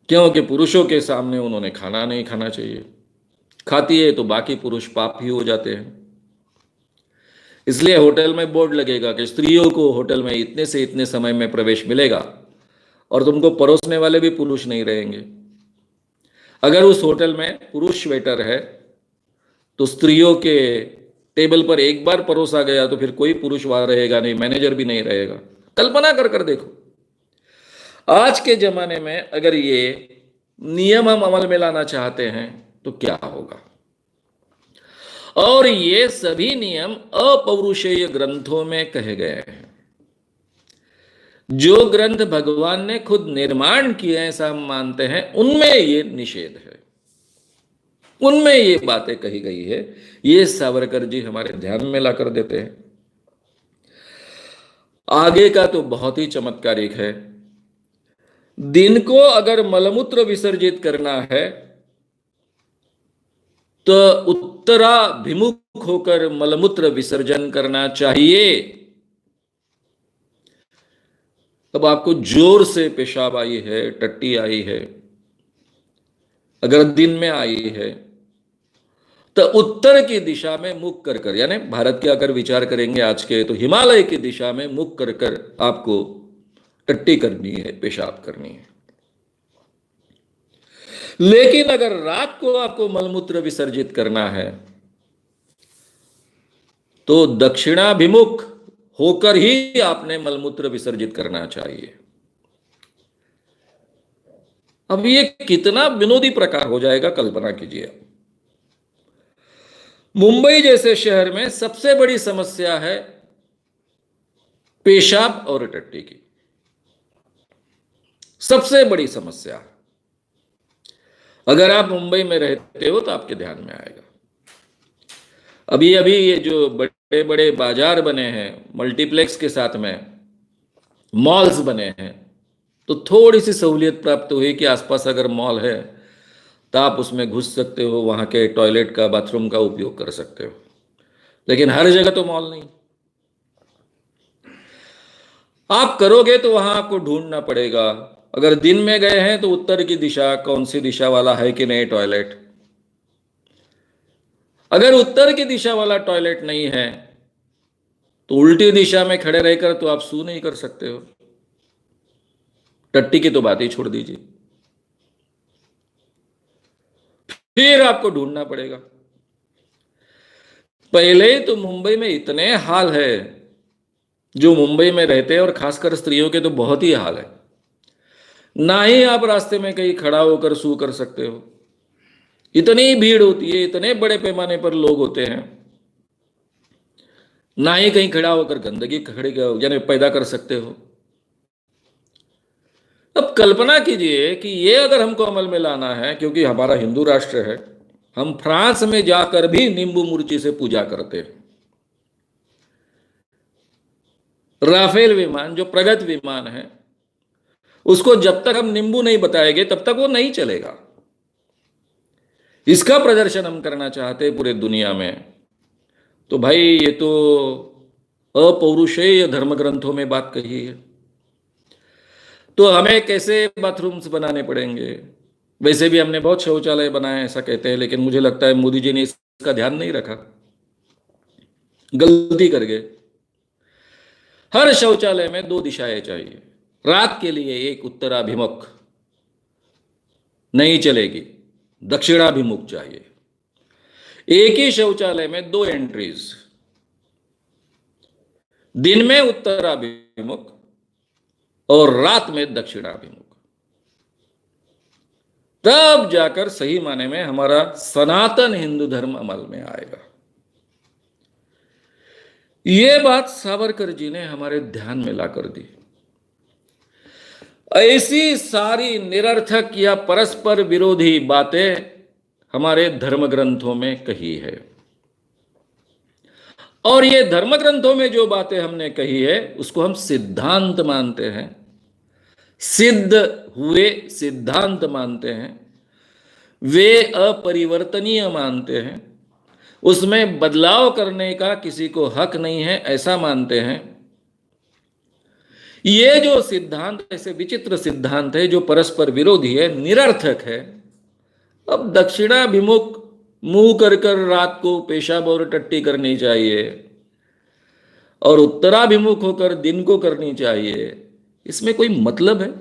क्योंकि पुरुषों के सामने उन्होंने खाना नहीं खाना चाहिए। खाती है तो बाकी पुरुष पाप ही हो जाते हैं। इसलिए होटल में बोर्ड लगेगा कि स्त्रियों को होटल में इतने से इतने समय में प्रवेश मिलेगा, और तुमको परोसने वाले भी पुरुष नहीं रहेंगे। अगर उस होटल में पुरुष वेटर है तो स्त्रियों के टेबल पर एक बार परोसा गया तो फिर कोई पुरुष वहां रहेगा नहीं, मैनेजर भी नहीं रहेगा। कल्पना कर कर देखो, आज के जमाने में अगर ये नियम हम अमल में लाना चाहते हैं तो क्या होगा? और ये सभी नियम अपौरुषेय ग्रंथों में कहे गए हैं। जो ग्रंथ भगवान ने खुद निर्माण किए हैं, ऐसा हम मानते हैं, उनमें ये निषेध है, उनमें ये बातें कही गई है। ये सावरकर जी हमारे ध्यान में लाकर देते हैं। आगे का तो बहुत ही चमत्कारिक है। दिन को अगर मलमूत्र विसर्जित करना है तो उत्तराभिमुख होकर मलमूत्र विसर्जन करना चाहिए। अब आपको जोर से पेशाब आई है, टट्टी आई है, अगर दिन में आई है तो उत्तर की दिशा में मुख कर कर, यानी भारत के अगर विचार करेंगे आज के, तो हिमालय की दिशा में मुख कर कर आपको टट्टी करनी है, पेशाब करनी है। लेकिन अगर रात को आपको मलमूत्र विसर्जित करना है तो दक्षिणाभिमुख होकर ही आपने मलमूत्र विसर्जित करना चाहिए। अब ये कितना विनोदी प्रकार हो जाएगा, कल्पना कीजिए। मुंबई जैसे शहर में सबसे बड़ी समस्या है पेशाब और टट्टी की, सबसे बड़ी समस्या। अगर आप मुंबई में रहते हो तो आपके ध्यान में आएगा। अभी अभी ये जो बड़े बड़े बाजार बने हैं, मल्टीप्लेक्स के साथ में मॉल्स बने हैं, तो थोड़ी सी सहूलियत प्राप्त हुई कि आसपास अगर मॉल है तो आप उसमें घुस सकते हो, वहां के टॉयलेट का, बाथरूम का उपयोग कर सकते हो। लेकिन हर जगह तो मॉल नहीं। आप करोगे तो वहां आपको ढूंढना पड़ेगा। अगर दिन में गए हैं तो उत्तर की दिशा, कौन सी दिशा वाला है कि नहीं टॉयलेट। अगर उत्तर की दिशा वाला टॉयलेट नहीं है तो उल्टी दिशा में खड़े रहकर तो आप सू नहीं कर सकते हो। टट्टी की तो बात ही छोड़ दीजिए, फिर आपको ढूंढना पड़ेगा। पहले तो मुंबई में इतने हाल है, जो मुंबई में रहते हैं और खासकर स्त्रियों के तो बहुत ही हाल है। ना ही आप रास्ते में कहीं खड़ा होकर सू कर सकते हो, इतनी भीड़ होती है, इतने बड़े पैमाने पर लोग होते हैं। ना ही कहीं खड़ा होकर गंदगी खड़ी यानी पैदा कर सकते हो। अब कल्पना कीजिए कि ये अगर हमको अमल में लाना है, क्योंकि हमारा हिंदू राष्ट्र है, हम फ्रांस में जाकर भी नींबू मिर्ची से पूजा करते हैं। राफेल विमान जो प्रगत विमान है, उसको जब तक हम नींबू नहीं बताएंगे तब तक वो नहीं चलेगा। इसका प्रदर्शन हम करना चाहते हैं पूरे दुनिया में, तो भाई ये तो अपौरुषेय धर्म ग्रंथों में बात कही है। तो हमें कैसे बाथरूम्स बनाने पड़ेंगे? वैसे भी हमने बहुत शौचालय बनाए ऐसा कहते हैं, लेकिन मुझे लगता है मोदी जी ने इसका ध्यान नहीं रखा, गलती कर गए। हर शौचालय में 2 दिशाएं चाहिए। रात के लिए एक उत्तराभिमुख नहीं चलेगी, दक्षिणाभिमुख चाहिए। एक ही शौचालय में 2 एंट्रीज, दिन में उत्तराभिमुख और रात में दक्षिणाभिमुख। तब जाकर सही माने में हमारा सनातन हिंदू धर्म अमल में आएगा। ये बात सावरकर जी ने हमारे ध्यान में लाकर दी। ऐसी सारी निरर्थक या परस्पर विरोधी बातें हमारे धर्म ग्रंथों में कही है, और ये धर्म ग्रंथों में जो बातें हमने कही है उसको हम सिद्धांत मानते हैं, सिद्ध हुए सिद्धांत मानते हैं, वे अपरिवर्तनीय मानते हैं, उसमें बदलाव करने का किसी को हक नहीं है ऐसा मानते हैं। ये जो सिद्धांत ऐसे विचित्र सिद्धांत है जो परस्पर विरोधी है, निरर्थक है। अब दक्षिणाभिमुख मुंह कर कर रात को पेशाब और टट्टी करनी चाहिए और उत्तराभिमुख होकर दिन को करनी चाहिए, इसमें कोई मतलब है?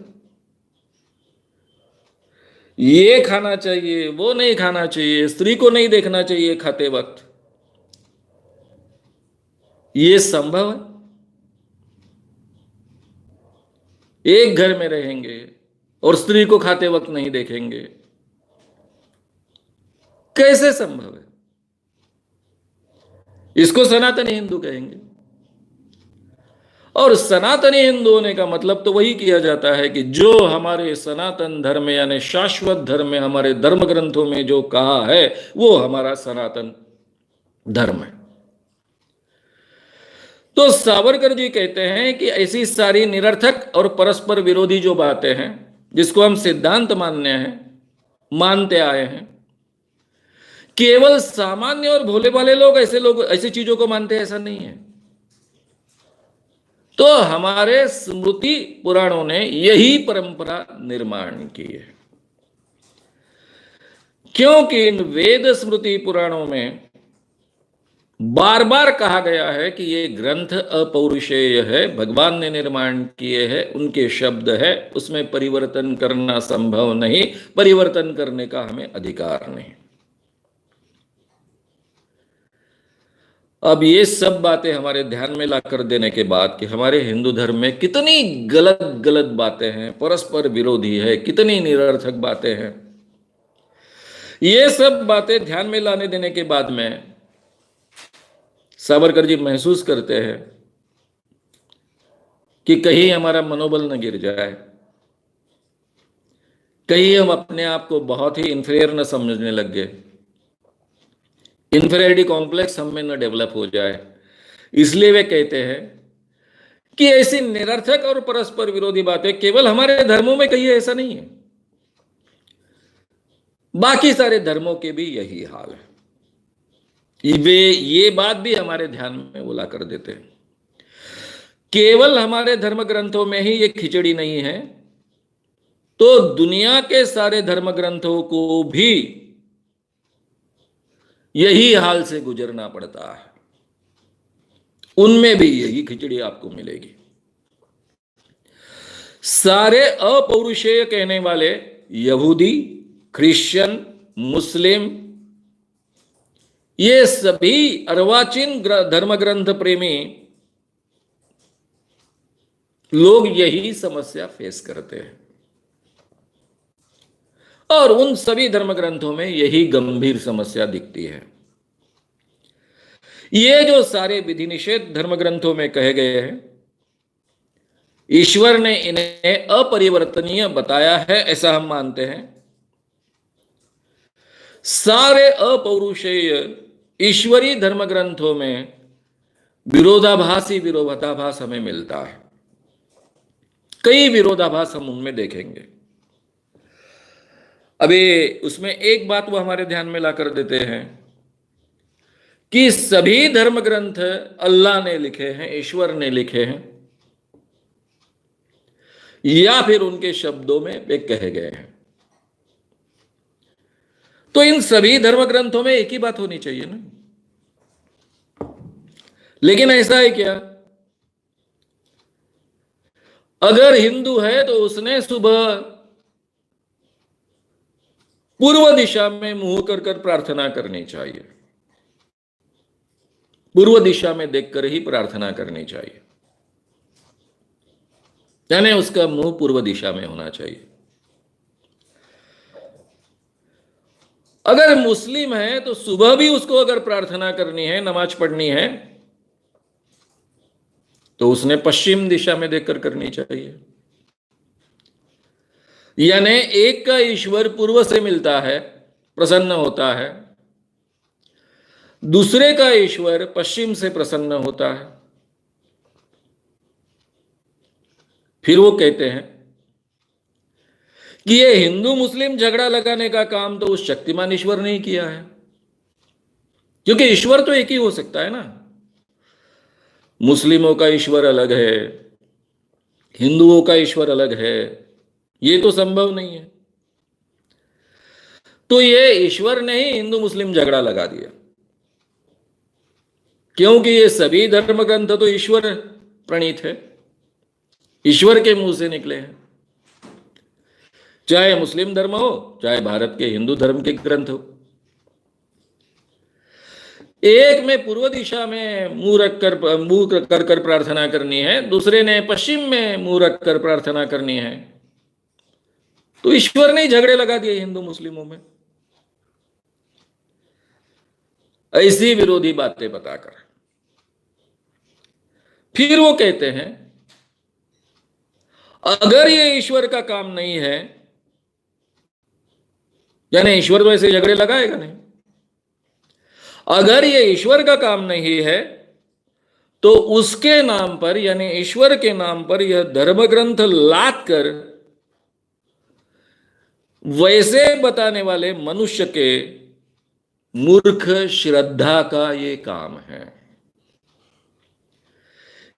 ये खाना चाहिए, वो नहीं खाना चाहिए, स्त्री को नहीं देखना चाहिए खाते वक्त, ये संभव है? एक घर में रहेंगे और स्त्री को खाते वक्त नहीं देखेंगे, कैसे संभव है? इसको सनातनी हिंदू कहेंगे। और सनातनी हिंदू होने का मतलब तो वही किया जाता है कि जो हमारे सनातन धर्म यानी शाश्वत धर्म में हमारे धर्म ग्रंथों में जो कहा है वो हमारा सनातन धर्म है। तो सावरकर जी कहते हैं कि ऐसी सारी निरर्थक और परस्पर विरोधी जो बातें हैं जिसको हम सिद्धांत मानते आए हैं, केवल सामान्य और भोले भाले लोग ऐसी चीजों को मानते हैं ऐसा नहीं है। तो हमारे स्मृति पुराणों ने यही परंपरा निर्माण की है, क्योंकि इन वेद स्मृति पुराणों में बार बार कहा गया है कि ये ग्रंथ अपौरुषेय है, भगवान ने निर्माण किए हैं, उनके शब्द है, उसमें परिवर्तन करना संभव नहीं, परिवर्तन करने का हमें अधिकार नहीं। अब ये सब बातें हमारे ध्यान में लाकर देने के बाद कि हमारे हिंदू धर्म में कितनी गलत गलत बातें हैं, परस्पर विरोधी है, कितनी निरर्थक बातें हैं, ये सब बातें ध्यान में लाने देने के बाद में सावरकर जी महसूस करते हैं कि कहीं हमारा मनोबल न गिर जाए, कहीं हम अपने आप को बहुत ही इंफीरियर न समझने लग गए, इंफीरियरिटी कॉम्प्लेक्स हम में न डेवलप हो जाए। इसलिए वे कहते हैं कि ऐसी निरर्थक और परस्पर विरोधी बातें केवल हमारे धर्मों में कही है ऐसा नहीं है, बाकी सारे धर्मों के भी यही हाल है। वे ये बात भी हमारे ध्यान में वो ला कर देते हैं। केवल हमारे धर्म ग्रंथों में ही ये खिचड़ी नहीं है, तो दुनिया के सारे धर्म ग्रंथों को भी यही हाल से गुजरना पड़ता है, उनमें भी यही खिचड़ी आपको मिलेगी। सारे अपौरुषेय कहने वाले यहूदी, क्रिश्चियन, मुस्लिम, ये सभी अर्वाचीन धर्म ग्रंथ प्रेमी लोग यही समस्या फेस करते हैं, और उन सभी धर्म ग्रंथों में यही गंभीर समस्या दिखती है। ये जो सारे विधि निषेध धर्म ग्रंथों में कहे गए हैं, ईश्वर ने इन्हें अपरिवर्तनीय बताया है ऐसा हम मानते हैं। सारे अपौरुषेय ईश्वरीय धर्म ग्रंथों में विरोधाभास हमें मिलता है, कई विरोधाभास हम उनमें देखेंगे। अभी उसमें एक बात वो हमारे ध्यान में ला कर देते हैं कि सभी धर्म ग्रंथ अल्लाह ने लिखे हैं, ईश्वर ने लिखे हैं, या फिर उनके शब्दों में वे कहे गए हैं। तो इन सभी धर्म ग्रंथों में एक ही बात होनी चाहिए ना। लेकिन ऐसा है क्या? अगर हिंदू है तो उसने सुबह पूर्व दिशा में मुंह कर कर प्रार्थना करनी चाहिए, पूर्व दिशा में देखकर ही प्रार्थना करनी चाहिए, यानी उसका मुंह पूर्व दिशा में होना चाहिए। अगर मुस्लिम है तो सुबह भी उसको अगर प्रार्थना करनी है, नमाज पढ़नी है, तो उसने पश्चिम दिशा में देखकर करनी चाहिए। यानी एक का ईश्वर पूर्व से मिलता है, प्रसन्न होता है, दूसरे का ईश्वर पश्चिम से प्रसन्न होता है। फिर वो कहते हैं कि ये हिंदू मुस्लिम झगड़ा लगाने का काम तो उस शक्तिमान ईश्वर ने ही किया है, क्योंकि ईश्वर तो एक ही हो सकता है ना। मुस्लिमों का ईश्वर अलग है, हिंदुओं का ईश्वर अलग है, ये तो संभव नहीं है। तो ये ईश्वर ने ही हिंदू मुस्लिम झगड़ा लगा दिया, क्योंकि ये सभी धर्म ग्रंथ तो ईश्वर प्रणीत है, ईश्वर के मुंह से निकले हैं। चाहे मुस्लिम धर्म हो, चाहे भारत के हिंदू धर्म के ग्रंथ हो। एक में पूर्व दिशा में मुंह कर कर प्रार्थना करनी है, दूसरे ने पश्चिम में मुंह रख कर प्रार्थना करनी है। तो ईश्वर ने झगड़े लगा दिए हिंदू मुस्लिमों में, ऐसी विरोधी बातें बताकर। फिर वो कहते हैं अगर ये ईश्वर का काम नहीं है, यानी ईश्वर तो ऐसे झगड़े लगाएगा नहीं, अगर ये ईश्वर का काम नहीं है तो उसके नाम पर, यानी ईश्वर के नाम पर यह धर्म ग्रंथ लाद कर वैसे बताने वाले मनुष्य के मूर्ख श्रद्धा का ये काम है।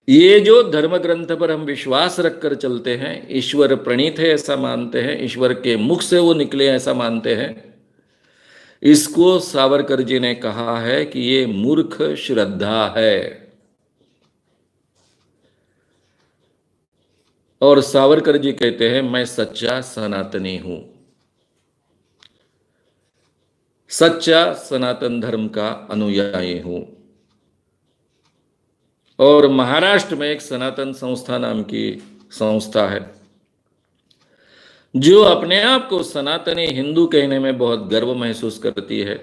ये जो धर्म ग्रंथ पर हम विश्वास रखकर चलते हैं, ईश्वर प्रणीत है ऐसा मानते हैं, ईश्वर के मुख से वो निकले ऐसा मानते हैं, इसको सावरकर जी ने कहा है कि ये मूर्ख श्रद्धा है। और सावरकर जी कहते हैं मैं सच्चा सनातनी हूं, सच्चा सनातन धर्म का अनुयायी हूं। और महाराष्ट्र में एक सनातन संस्था नाम की संस्था है जो अपने आप को सनातनी हिंदू कहने में बहुत गर्व महसूस करती है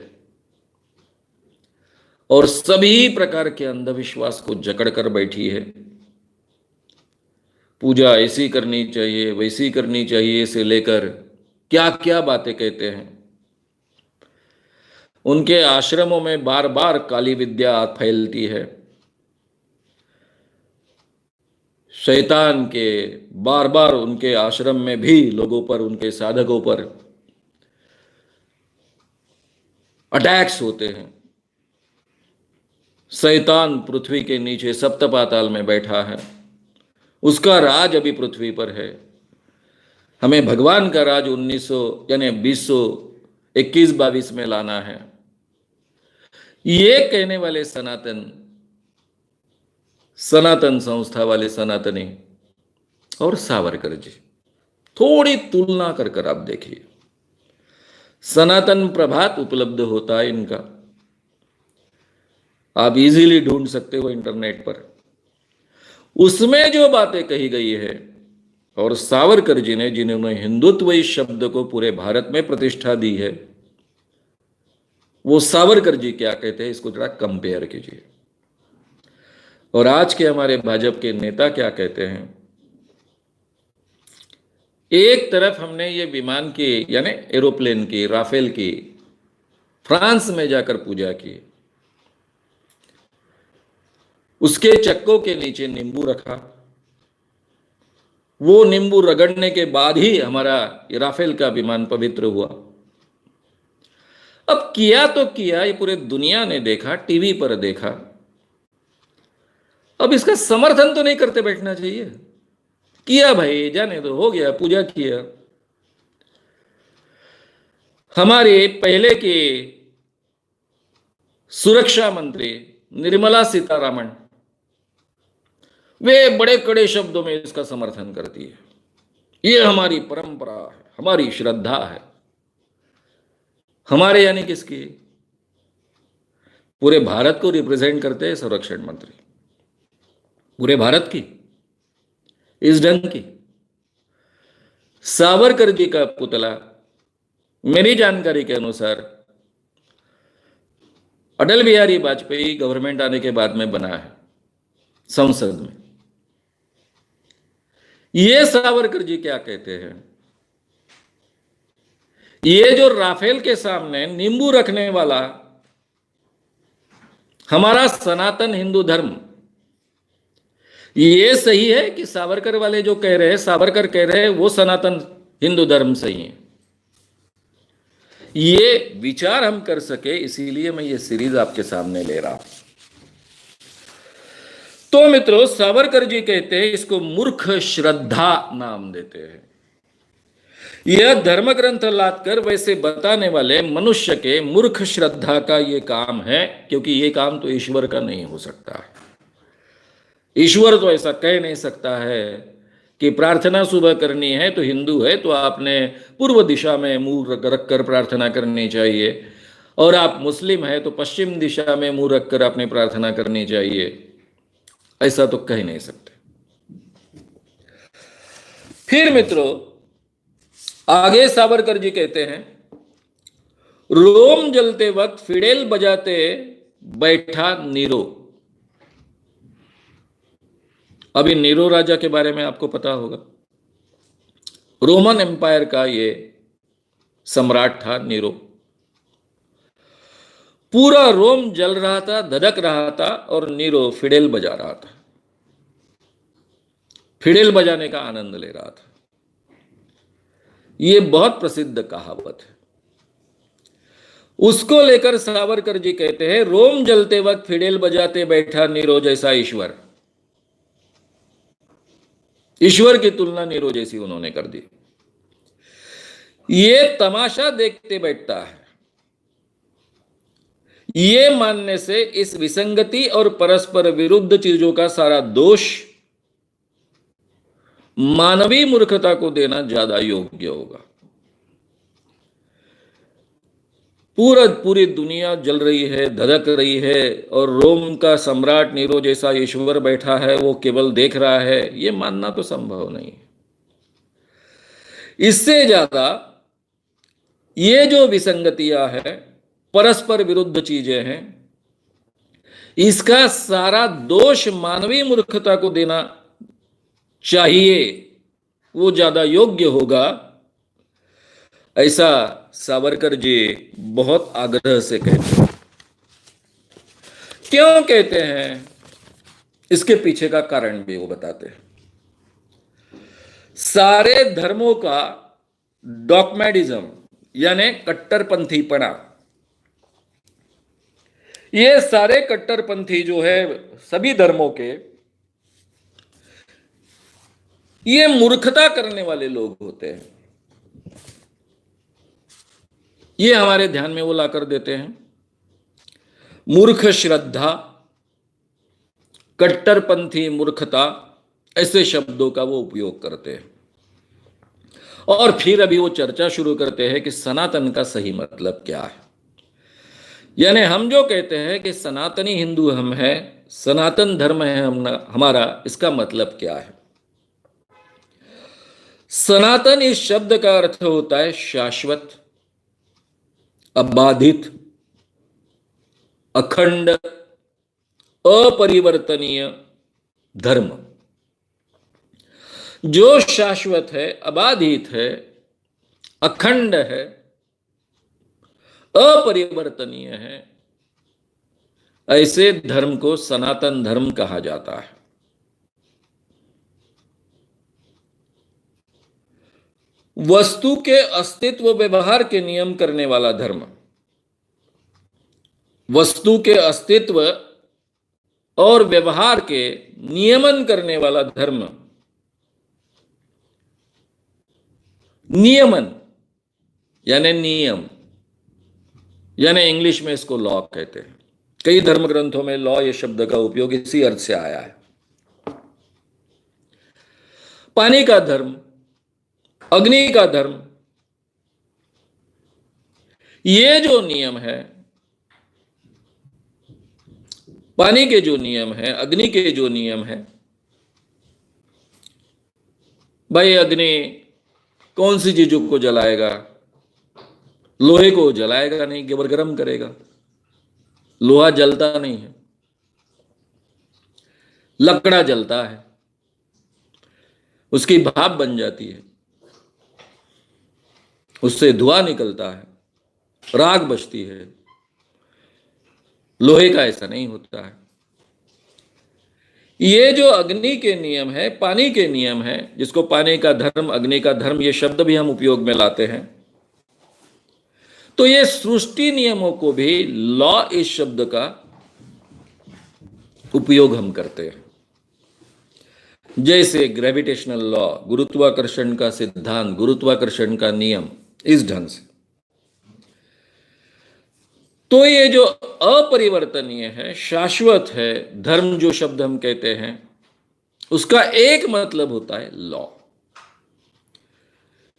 और सभी प्रकार के अंधविश्वास को जकड़ कर बैठी है। पूजा ऐसी करनी चाहिए, वैसी करनी चाहिए से लेकर क्या क्या बातें कहते हैं। उनके आश्रमों में बार बार काली विद्या फैलती है, शैतान के बार बार उनके आश्रम में भी लोगों पर, उनके साधकों पर अटैक्स होते हैं। शैतान पृथ्वी के नीचे सप्त पाताल में बैठा है, उसका राज अभी पृथ्वी पर है। हमें भगवान का राज 1900 यानी 2021-22 में लाना है। ये कहने वाले सनातन संस्था वाले सनातनी और सावरकर जी, थोड़ी तुलना कर कर आप देखिए। सनातन प्रभात उपलब्ध होता है इनका, आप इजीली ढूंढ सकते हो इंटरनेट पर। उसमें जो बातें कही गई है, और सावरकर जी ने जिन्होंने हिंदुत्व इस शब्द को पूरे भारत में प्रतिष्ठा दी है, वो सावरकर जी क्या कहते हैं इसको जरा कंपेयर कीजिए। और आज के हमारे भाजपा के नेता क्या कहते हैं। एक तरफ हमने ये विमान की यानी एरोप्लेन की, राफेल की फ्रांस में जाकर पूजा की, उसके चक्कों के नीचे नींबू रखा, वो नींबू रगड़ने के बाद ही हमारा राफेल का विमान पवित्र हुआ। अब किया तो किया, ये पूरे दुनिया ने देखा, टीवी पर देखा। अब इसका समर्थन तो नहीं करते बैठना चाहिए। किया भाई, जाने दो, हो गया, पूजा किया। हमारे पहले के सुरक्षा मंत्री निर्मला सीतारमण, वे बड़े कड़े शब्दों में इसका समर्थन करती है। ये हमारी परंपरा है, हमारी श्रद्धा है। हमारे यानी किसकी? पूरे भारत को रिप्रेजेंट करते हैं संरक्षण मंत्री, पूरे भारत की, इस ढंग की। सावरकर जी का पुतला मेरी जानकारी के अनुसार अटल बिहारी वाजपेयी गवर्नमेंट आने के बाद में बना है संसद में। ये सावरकर जी क्या कहते हैं? ये जो राफेल के सामने नींबू रखने वाला हमारा सनातन हिंदू धर्म, ये सही है कि सावरकर वाले जो कह रहे हैं, सावरकर कह रहे हैं वो सनातन हिंदू धर्म सही है? ये विचार हम कर सके, इसीलिए मैं ये सीरीज आपके सामने ले रहा हूं। तो मित्रों, सावरकर जी कहते हैं इसको मूर्ख श्रद्धा नाम देते हैं। यह धर्म ग्रंथ लादकर वैसे बताने वाले मनुष्य के मूर्ख श्रद्धा का यह काम है, क्योंकि यह काम तो ईश्वर का नहीं हो सकता। ईश्वर तो ऐसा कह नहीं सकता है कि प्रार्थना सुबह करनी है तो हिंदू है तो आपने पूर्व दिशा में मुंह रखकर प्रार्थना करनी चाहिए, और आप मुस्लिम है तो पश्चिम दिशा में मुंह रखकर आपने प्रार्थना करनी चाहिए। ऐसा तो कह नहीं सकते। फिर मित्रों, आगे सावरकर जी कहते हैं, रोम जलते वक्त फिडेल बजाते बैठा नीरो। अभी नीरो राजा के बारे में आपको पता होगा। रोमन एम्पायर का ये सम्राट था नीरो। पूरा रोम जल रहा था, धधक रहा था, और नीरो फिडेल बजा रहा था, फिडेल बजाने का आनंद ले रहा था। ये बहुत प्रसिद्ध कहावत है। उसको लेकर सावरकर जी कहते हैं, रोम जलते वक्त फिडेल बजाते बैठा नीरो जैसा ईश्वर। ईश्वर की तुलना नीरो जैसी उन्होंने कर दी। ये तमाशा देखते बैठता है। ये मानने से इस विसंगति और परस्पर विरुद्ध चीजों का सारा दोष मानवीय मूर्खता को देना ज्यादा योग्य होगा। पूरी दुनिया जल रही है, धधक रही है, और रोम का सम्राट नीरो जैसा ईश्वर बैठा है, वो केवल देख रहा है, ये मानना तो संभव नहीं। इससे ज्यादा ये जो विसंगतियां हैं, परस्पर विरुद्ध चीजें हैं, इसका सारा दोष मानवीय मूर्खता को देना चाहिए, वो ज्यादा योग्य होगा। ऐसा सावरकर जी बहुत आग्रह से कहते हैं। क्यों कहते हैं? इसके पीछे का कारण भी वो बताते हैं। सारे धर्मों का डॉगमेटिज्म यानी कट्टरपंथीपना, ये सारे कट्टरपंथी जो है सभी धर्मों के, ये मूर्खता करने वाले लोग होते हैं। ये हमारे ध्यान में वो लाकर देते हैं। मूर्ख श्रद्धा, कट्टरपंथी मूर्खता, ऐसे शब्दों का वो उपयोग करते हैं। और फिर अभी वो चर्चा शुरू करते हैं कि सनातन का सही मतलब क्या है। यानी हम जो कहते हैं कि सनातनी हिंदू हम हैं, सनातन धर्म है हमारा, इसका मतलब क्या है? सनातन इस शब्द का अर्थ होता है शाश्वत, अबाधित, अखंड, अपरिवर्तनीय धर्म। जो शाश्वत है, अबाधित है, अखंड है, अपरिवर्तनीय है, ऐसे धर्म को सनातन धर्म कहा जाता है। वस्तु के अस्तित्व व्यवहार के नियम करने वाला धर्म, वस्तु के अस्तित्व और व्यवहार के नियमन करने वाला धर्म, नियमन यानी नियम, यानी इंग्लिश में इसको लॉ कहते हैं। कई धर्म ग्रंथों में लॉ ये शब्द का उपयोग इसी अर्थ से आया है। पानी का धर्म, अग्नि का धर्म, ये जो नियम है, पानी के जो नियम है, अग्नि के जो नियम है, भाई अग्नि कौन सी चीजों को जलाएगा? लोहे को जलाएगा नहीं, केवल गर्म करेगा। लोहा जलता नहीं है, लकड़ा जलता है, उसकी भाप बन जाती है, उससे धुआं निकलता है, राख बचती है। लोहे का ऐसा नहीं होता है। ये जो अग्नि के नियम है, पानी के नियम है, जिसको पानी का धर्म, अग्नि का धर्म, ये शब्द भी हम उपयोग में लाते हैं, तो ये सृष्टि नियमों को भी लॉ इस शब्द का उपयोग हम करते हैं। जैसे ग्रेविटेशनल लॉ, गुरुत्वाकर्षण का सिद्धांत, गुरुत्वाकर्षण का नियम, इस ढंग से। तो ये जो अपरिवर्तनीय है, शाश्वत है धर्म, जो शब्द हम कहते हैं, उसका एक मतलब होता है लॉ।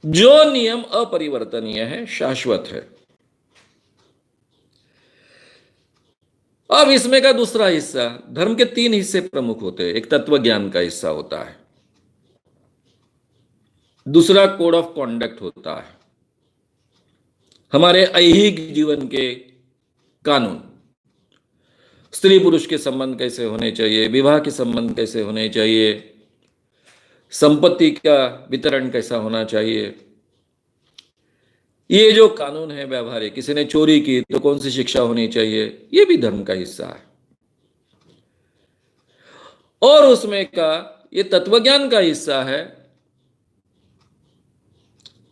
जो नियम अपरिवर्तनीय है, शाश्वत है। अब इसमें का दूसरा हिस्सा, धर्म के तीन हिस्से प्रमुख होते हैं। एक तत्व ज्ञान का हिस्सा होता है, दूसरा कोड ऑफ कॉन्डक्ट होता है, हमारे ऐहिक जीवन के कानून, स्त्री पुरुष के संबंध कैसे होने चाहिए, विवाह के संबंध कैसे होने चाहिए, संपत्ति का वितरण कैसा होना चाहिए। ये जो कानून है व्यवहारिक, किसी ने चोरी की तो कौन सी शिक्षा होनी चाहिए, ये भी धर्म का हिस्सा है। और उसमें का ये तत्वज्ञान का हिस्सा है,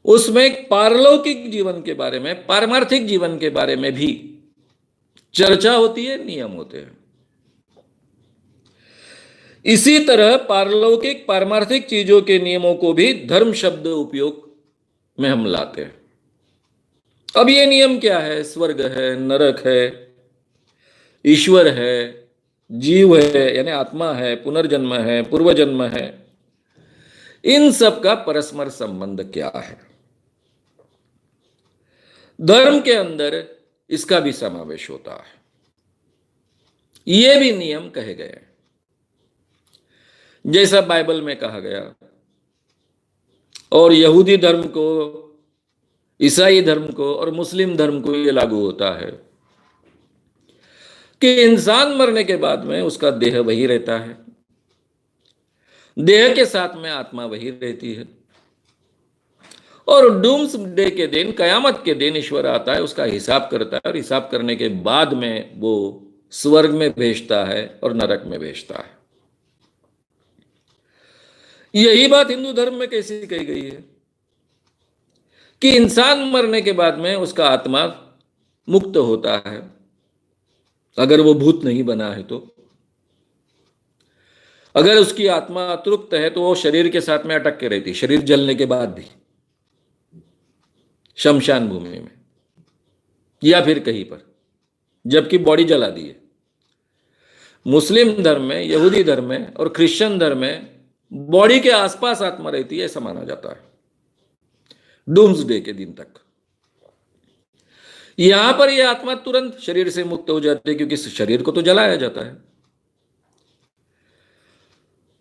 उसमें पारलौकिक जीवन के बारे में, पारमार्थिक जीवन के बारे में भी चर्चा होती है, नियम होते हैं। इसी तरह पारलौकिक पारमार्थिक चीजों के नियमों को भी धर्म शब्द उपयोग में हम लाते हैं। अब ये नियम क्या है? स्वर्ग है, नरक है, ईश्वर है, जीव है यानी आत्मा है, पुनर्जन्म है, पूर्व जन्म है, इन सब का परस्पर संबंध क्या है? धर्म के अंदर इसका भी समावेश होता है। ये भी नियम कहे गए हैं, जैसा बाइबल में कहा गया। और यहूदी धर्म को, ईसाई धर्म को और मुस्लिम धर्म को ये लागू होता है कि इंसान मरने के बाद में उसका देह वही रहता है, देह के साथ में आत्मा वही रहती है। और डूम्स डे के दिन, कयामत के दिन ईश्वर आता है, उसका हिसाब करता है, और हिसाब करने के बाद में वो स्वर्ग में भेजता है और नरक में भेजता है। यही बात हिंदू धर्म में कैसी कही गई है कि इंसान मरने के बाद में उसका आत्मा मुक्त होता है, अगर वो भूत नहीं बना है तो। अगर उसकी आत्मा अतृप्त है तो वो शरीर के साथ में अटक के रहती, शरीर जलने के बाद भी, शमशान भूमि में या फिर कहीं पर, जबकि बॉडी जला दी है। मुस्लिम धर्म में, यहूदी धर्म में और क्रिश्चियन धर्म में बॉडी के आसपास आत्मा रहती है, ऐसा माना जाता है डूम्स डे के दिन तक। यहां पर यह आत्मा तुरंत शरीर से मुक्त हो जाती है, क्योंकि शरीर को तो जलाया जाता है।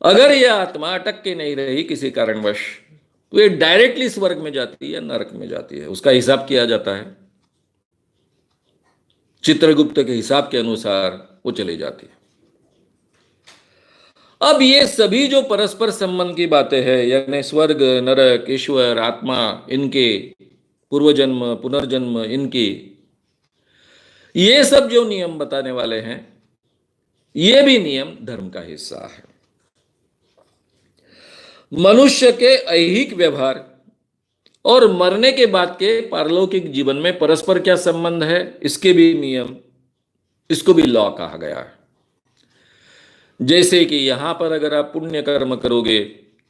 अगर यह आत्मा अटक के नहीं रही किसी कारणवश, तो ये डायरेक्टली स्वर्ग में जाती है या नरक में जाती है, उसका हिसाब किया जाता है। चित्रगुप्त के हिसाब के अनुसार वो चली जाती है। अब ये सभी जो परस्पर संबंध की बातें हैं, यानी स्वर्ग, नरक, ईश्वर, आत्मा, इनके पूर्व जन्म, पुनर्जन्म, इनकी, ये सब जो नियम बताने वाले हैं, ये भी नियम धर्म का हिस्सा है। मनुष्य के ऐहिक व्यवहार और मरने के बाद के पारलौकिक जीवन में परस्पर क्या संबंध है, इसके भी नियम इसको भी लॉ कहा गया है। जैसे कि यहां पर अगर आप पुण्य कर्म करोगे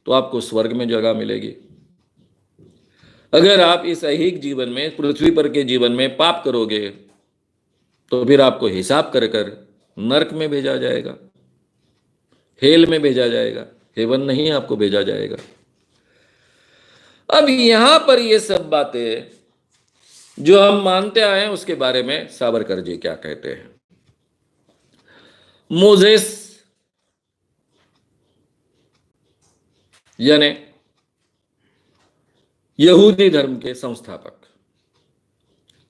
तो आपको स्वर्ग में जगह मिलेगी, अगर आप इस ऐहिक जीवन में, पृथ्वी पर के जीवन में पाप करोगे तो फिर आपको हिसाब कर कर नरक में भेजा जाएगा, हेल में भेजा जाएगा, हेवन नहीं आपको भेजा जाएगा। अब यहां पर ये सब बातें जो हम मानते आए हैं उसके बारे में सावरकर जी क्या कहते हैं। मोजेस यानी यहूदी धर्म के संस्थापक,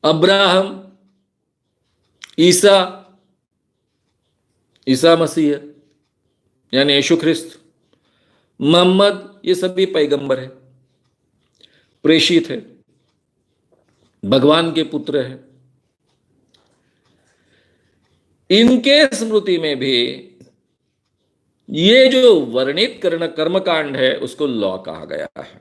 अब्राहम, ईसा मसीह यानी यीशु ख्रिस्त, मोहम्मद, ये सभी पैगंबर है, प्रेषित है, भगवान के पुत्र है। इनके स्मृति में भी ये जो वर्णित कर्मकांड है उसको लॉ कहा गया है।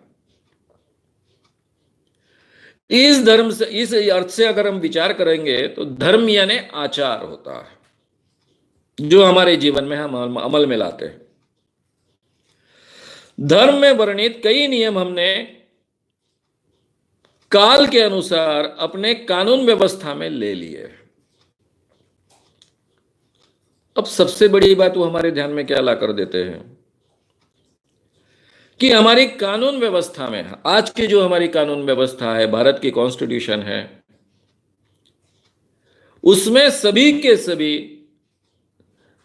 इस धर्म से, इस अर्थ से अगर हम विचार करेंगे तो धर्म यानी आचार होता है जो हमारे जीवन में हम अमल में लाते हैं। धर्म में वर्णित कई नियम हमने काल के अनुसार अपने कानून व्यवस्था में ले लिए। अब सबसे बड़ी बात वो हमारे ध्यान में क्या ला कर देते हैं कि हमारी कानून व्यवस्था में, आज की जो हमारी कानून व्यवस्था है, भारत की कॉन्स्टिट्यूशन है, उसमें सभी के सभी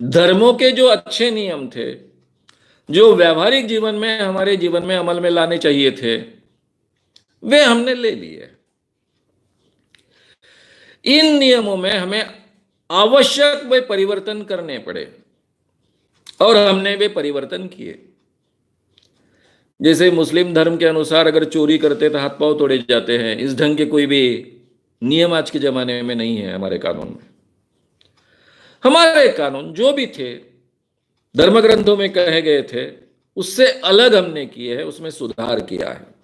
धर्मों के जो अच्छे नियम थे, जो व्यावहारिक जीवन में, हमारे जीवन में अमल में लाने चाहिए थे, वे हमने ले लिए। इन नियमों में हमें आवश्यक वे परिवर्तन करने पड़े और हमने वे परिवर्तन किए। जैसे मुस्लिम धर्म के अनुसार अगर चोरी करते तो हाथ पांव तोड़े जाते हैं, इस ढंग के कोई भी नियम आज के जमाने में नहीं है हमारे कानून में। हमारे कानून जो भी थे, धर्म ग्रंथों में कहे गए थे, उससे अलग हमने किए हैं, उसमें सुधार किया है।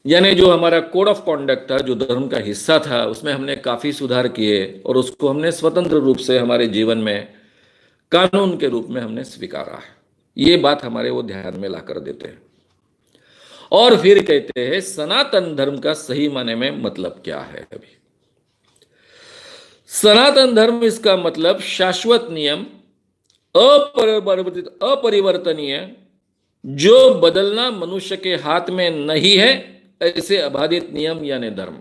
यानी जो हमारा कोड ऑफ कॉन्डक्ट था, जो धर्म का हिस्सा था, उसमें हमने काफी सुधार किए और उसको हमने स्वतंत्र रूप से हमारे जीवन में कानून के रूप में हमने स्वीकारा है। ये बात हमारे वो ध्यान में ला कर देते हैं। और फिर कहते हैं सनातन धर्म का सही माने में मतलब क्या है। अभी सनातन धर्म, इसका मतलब शाश्वत नियम, अपरिवर्तनीय, जो बदलना मनुष्य के हाथ में नहीं है, ऐसे अबाधित नियम यानी धर्म।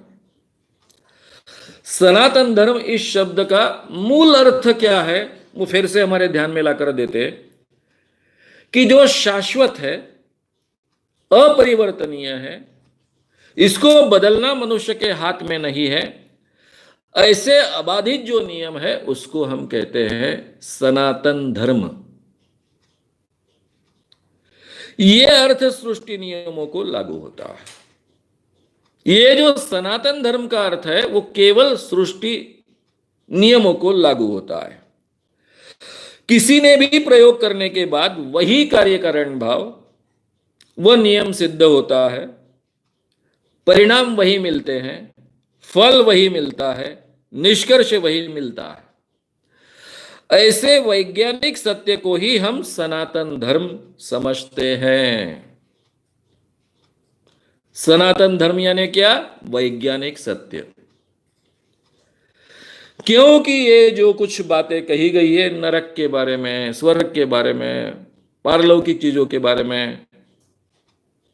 सनातन धर्म इस शब्द का मूल अर्थ क्या है वो फिर से हमारे ध्यान में लाकर देते कि जो शाश्वत है, अपरिवर्तनीय है, इसको बदलना मनुष्य के हाथ में नहीं है, ऐसे अबाधित जो नियम है उसको हम कहते हैं सनातन धर्म। यह अर्थ सृष्टि नियमों को लागू होता है। ये जो सनातन धर्म का अर्थ है वो केवल सृष्टि नियमों को लागू होता है। किसी ने भी प्रयोग करने के बाद वही कार्य कारण भाव, वह नियम सिद्ध होता है, परिणाम वही मिलते हैं, फल वही मिलता है, निष्कर्ष वही मिलता है। ऐसे वैज्ञानिक सत्य को ही हम सनातन धर्म समझते हैं। सनातन धर्म यानी क्या? वैज्ञानिक सत्य। क्योंकि ये जो कुछ बातें कही गई है नरक के बारे में, स्वर्ग के बारे में, पारलौकिक चीजों के बारे में,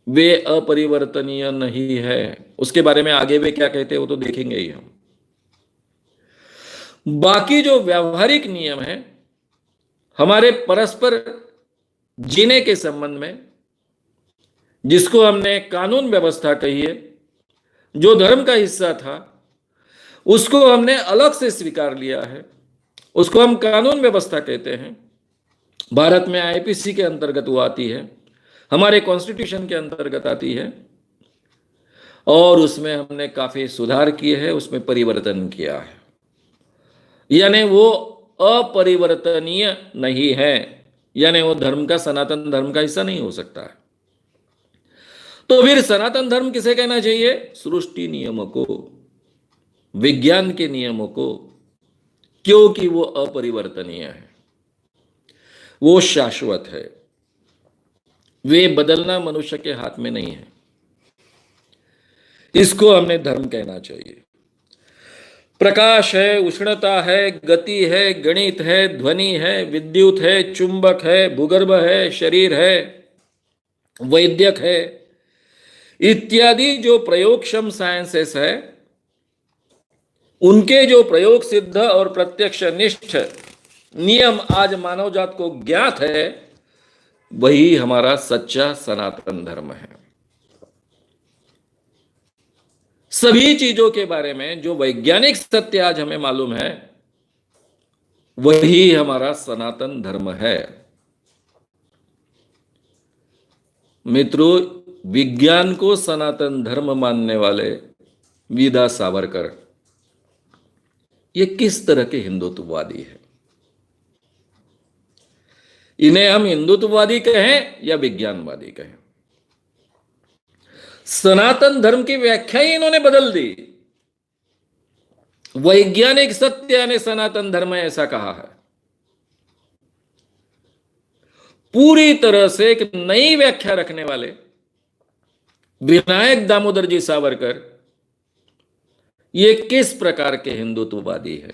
वे अपरिवर्तनीय नहीं है। उसके बारे में आगे वे क्या कहते हैं वो तो देखेंगे ही हम। बाकी जो व्यावहारिक नियम है हमारे परस्पर जीने के संबंध में, जिसको हमने कानून व्यवस्था कही है, जो धर्म का हिस्सा था, उसको हमने अलग से स्वीकार लिया है, उसको हम कानून व्यवस्था कहते हैं। भारत में आईपीसी के अंतर्गत वो आती है, हमारे कॉन्स्टिट्यूशन के अंतर्गत आती है, और उसमें हमने काफी सुधार किए हैं, उसमें परिवर्तन किया है। यानी वो अपरिवर्तनीय नहीं है, यानी वो धर्म का, सनातन धर्म का हिस्सा नहीं हो सकता है। तो फिर सनातन धर्म किसे कहना चाहिए? सृष्टि नियम को। विज्ञान के नियमों को, क्योंकि वो अपरिवर्तनीय है, वो शाश्वत है, वे बदलना मनुष्य के हाथ में नहीं है। इसको हमें धर्म कहना चाहिए। प्रकाश है, उष्णता है, गति है, गणित है, ध्वनि है, विद्युत है, चुंबक है, भूगर्भ है, शरीर है, वैद्यक है, इत्यादि जो प्रयोगक्षम साइंसेस है, उनके जो प्रयोग सिद्ध और प्रत्यक्ष निष्ठ नियम आज मानव जात को ज्ञात है, वही हमारा सच्चा सनातन धर्म है। सभी चीजों के बारे में जो वैज्ञानिक सत्य आज हमें मालूम है, वही हमारा सनातन धर्म है। मित्रों, विज्ञान को सनातन धर्म मानने वाले वीदा सावरकर ये किस तरह के हिंदुत्ववादी है? इन्हें हम हिंदुत्ववादी कहें या विज्ञानवादी कहें? सनातन धर्म की व्याख्या ही इन्होंने बदल दी। वैज्ञानिक सत्य ने सनातन धर्म ऐसा कहा है। पूरी तरह से एक नई व्याख्या रखने वाले विनायक दामोदर जी सावरकर ये किस प्रकार के हिंदुत्ववादी है?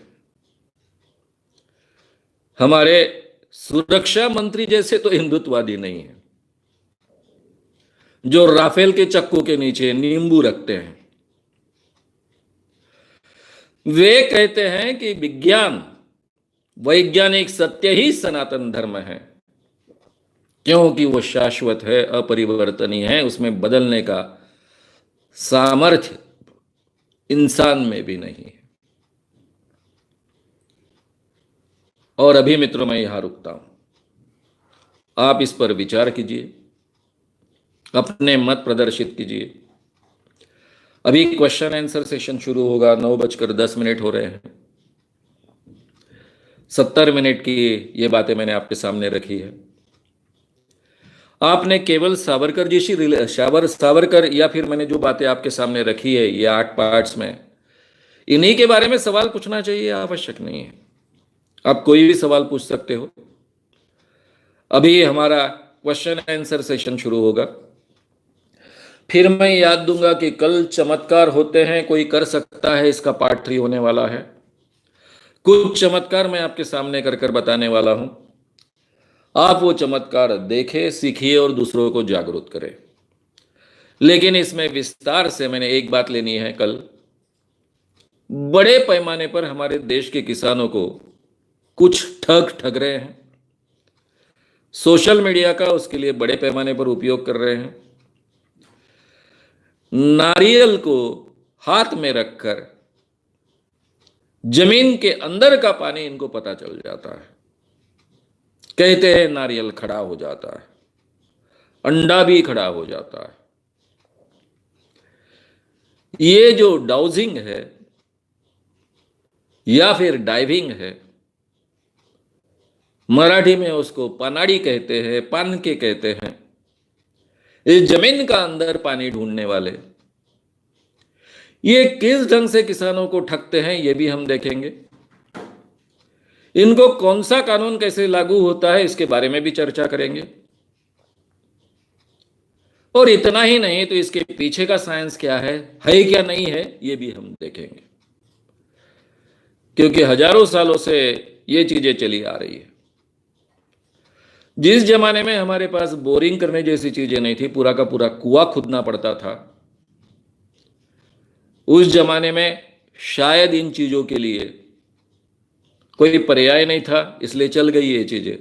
हमारे सुरक्षा मंत्री जैसे तो हिंदुत्ववादी नहीं है, जो राफेल के चक्कू के नीचे नींबू रखते हैं। वे कहते हैं कि विज्ञान, वैज्ञानिक सत्य ही सनातन धर्म है, क्योंकि वो शाश्वत है, अपरिवर्तनीय है, उसमें बदलने का सामर्थ्य इंसान में भी नहीं है। और अभी मित्रों, मैं यहां रुकता हूं। आप इस पर विचार कीजिए, अपने मत प्रदर्शित कीजिए। अभी क्वेश्चन आंसर सेशन शुरू होगा। 9:10 हो रहे हैं। 70 मिनट की ये बातें मैंने आपके सामने रखी है। आपने केवल सावरकर जी से सावरकर या फिर मैंने जो बातें आपके सामने रखी है ये 8 पार्ट्स में, इन्हीं के बारे में सवाल पूछना चाहिए, आवश्यक नहीं है। आप कोई भी सवाल पूछ सकते हो। अभी हमारा क्वेश्चन आंसर सेशन शुरू होगा। फिर मैं याद दूंगा कि कल चमत्कार होते हैं, कोई कर सकता है, इसका पार्ट 3 होने वाला है। कुछ चमत्कार मैं आपके सामने कर कर बताने वाला हूं। आप वो चमत्कार देखें, सीखिए और दूसरों को जागरूक करें। लेकिन इसमें विस्तार से मैंने एक बात लेनी है। कल बड़े पैमाने पर हमारे देश के किसानों को कुछ ठग रहे हैं, सोशल मीडिया का उसके लिए बड़े पैमाने पर उपयोग कर रहे हैं। नारियल को हाथ में रखकर जमीन के अंदर का पानी इनको पता चल जाता है। कहते हैं नारियल खड़ा हो जाता है, अंडा भी खड़ा हो जाता है। ये जो डाउजिंग है या फिर डाइविंग है, मराठी में उसको पनाड़ी कहते हैं, पानके कहते हैं। इस जमीन का अंदर पानी ढूंढने वाले ये किस ढंग से किसानों को ठगते हैं, ये भी हम देखेंगे। इनको कौन सा कानून कैसे लागू होता है, इसके बारे में भी चर्चा करेंगे। और इतना ही नहीं तो इसके पीछे का साइंस क्या है क्या नहीं है, ये भी हम देखेंगे। क्योंकि हजारों सालों से ये चीजें चली आ रही है। जिस जमाने में हमारे पास बोरिंग करने जैसी चीजें नहीं थी, पूरा का पूरा कुआं खुदना पड़ता था, उस जमाने में शायद इन चीजों के लिए कोई पर्याय नहीं था, इसलिए चल गई ये चीजें।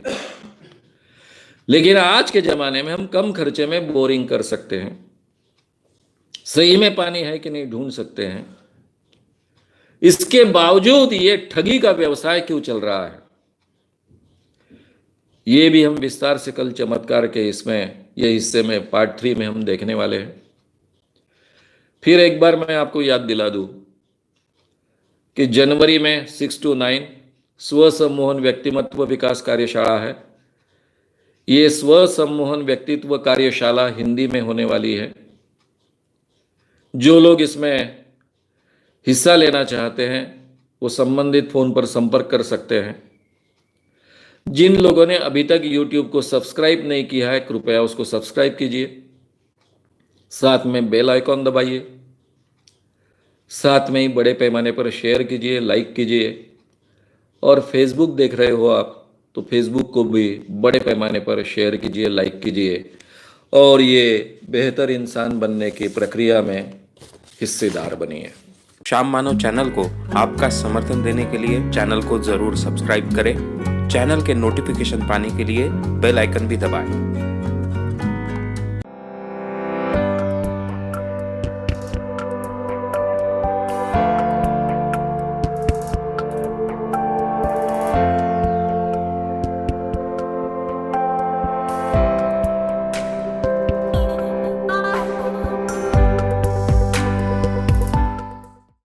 लेकिन आज के जमाने में हम कम खर्चे में बोरिंग कर सकते हैं, सही में पानी है कि नहीं ढूंढ सकते हैं। इसके बावजूद ये ठगी का व्यवसाय क्यों चल रहा है, ये भी हम विस्तार से कल चमत्कार के ये हिस्से में पार्ट 3 में हम देखने वाले हैं। फिर एक बार मैं आपको याद दिला दूं कि जनवरी में 6 to 9 स्व सम्मोहन व्यक्तिमत्व विकास कार्यशाला है। ये स्व सम्मोहन व्यक्तित्व कार्यशाला हिंदी में होने वाली है। जो लोग इसमें हिस्सा लेना चाहते हैं वो संबंधित फोन पर संपर्क कर सकते हैं। जिन लोगों ने अभी तक YouTube को सब्सक्राइब नहीं किया है, कृपया उसको सब्सक्राइब कीजिए, साथ में बेल आइकॉन दबाइए, साथ में ही बड़े पैमाने पर शेयर कीजिए, लाइक कीजिए। और फेसबुक देख रहे हो आप तो फेसबुक को भी बड़े पैमाने पर शेयर कीजिए, लाइक कीजिए और ये बेहतर इंसान बनने की प्रक्रिया में हिस्सेदार बनिए। श्याम मानव चैनल को आपका समर्थन देने के लिए चैनल को जरूर सब्सक्राइब करें। चैनल के नोटिफिकेशन पाने के लिए बेल आइकन भी दबाएं।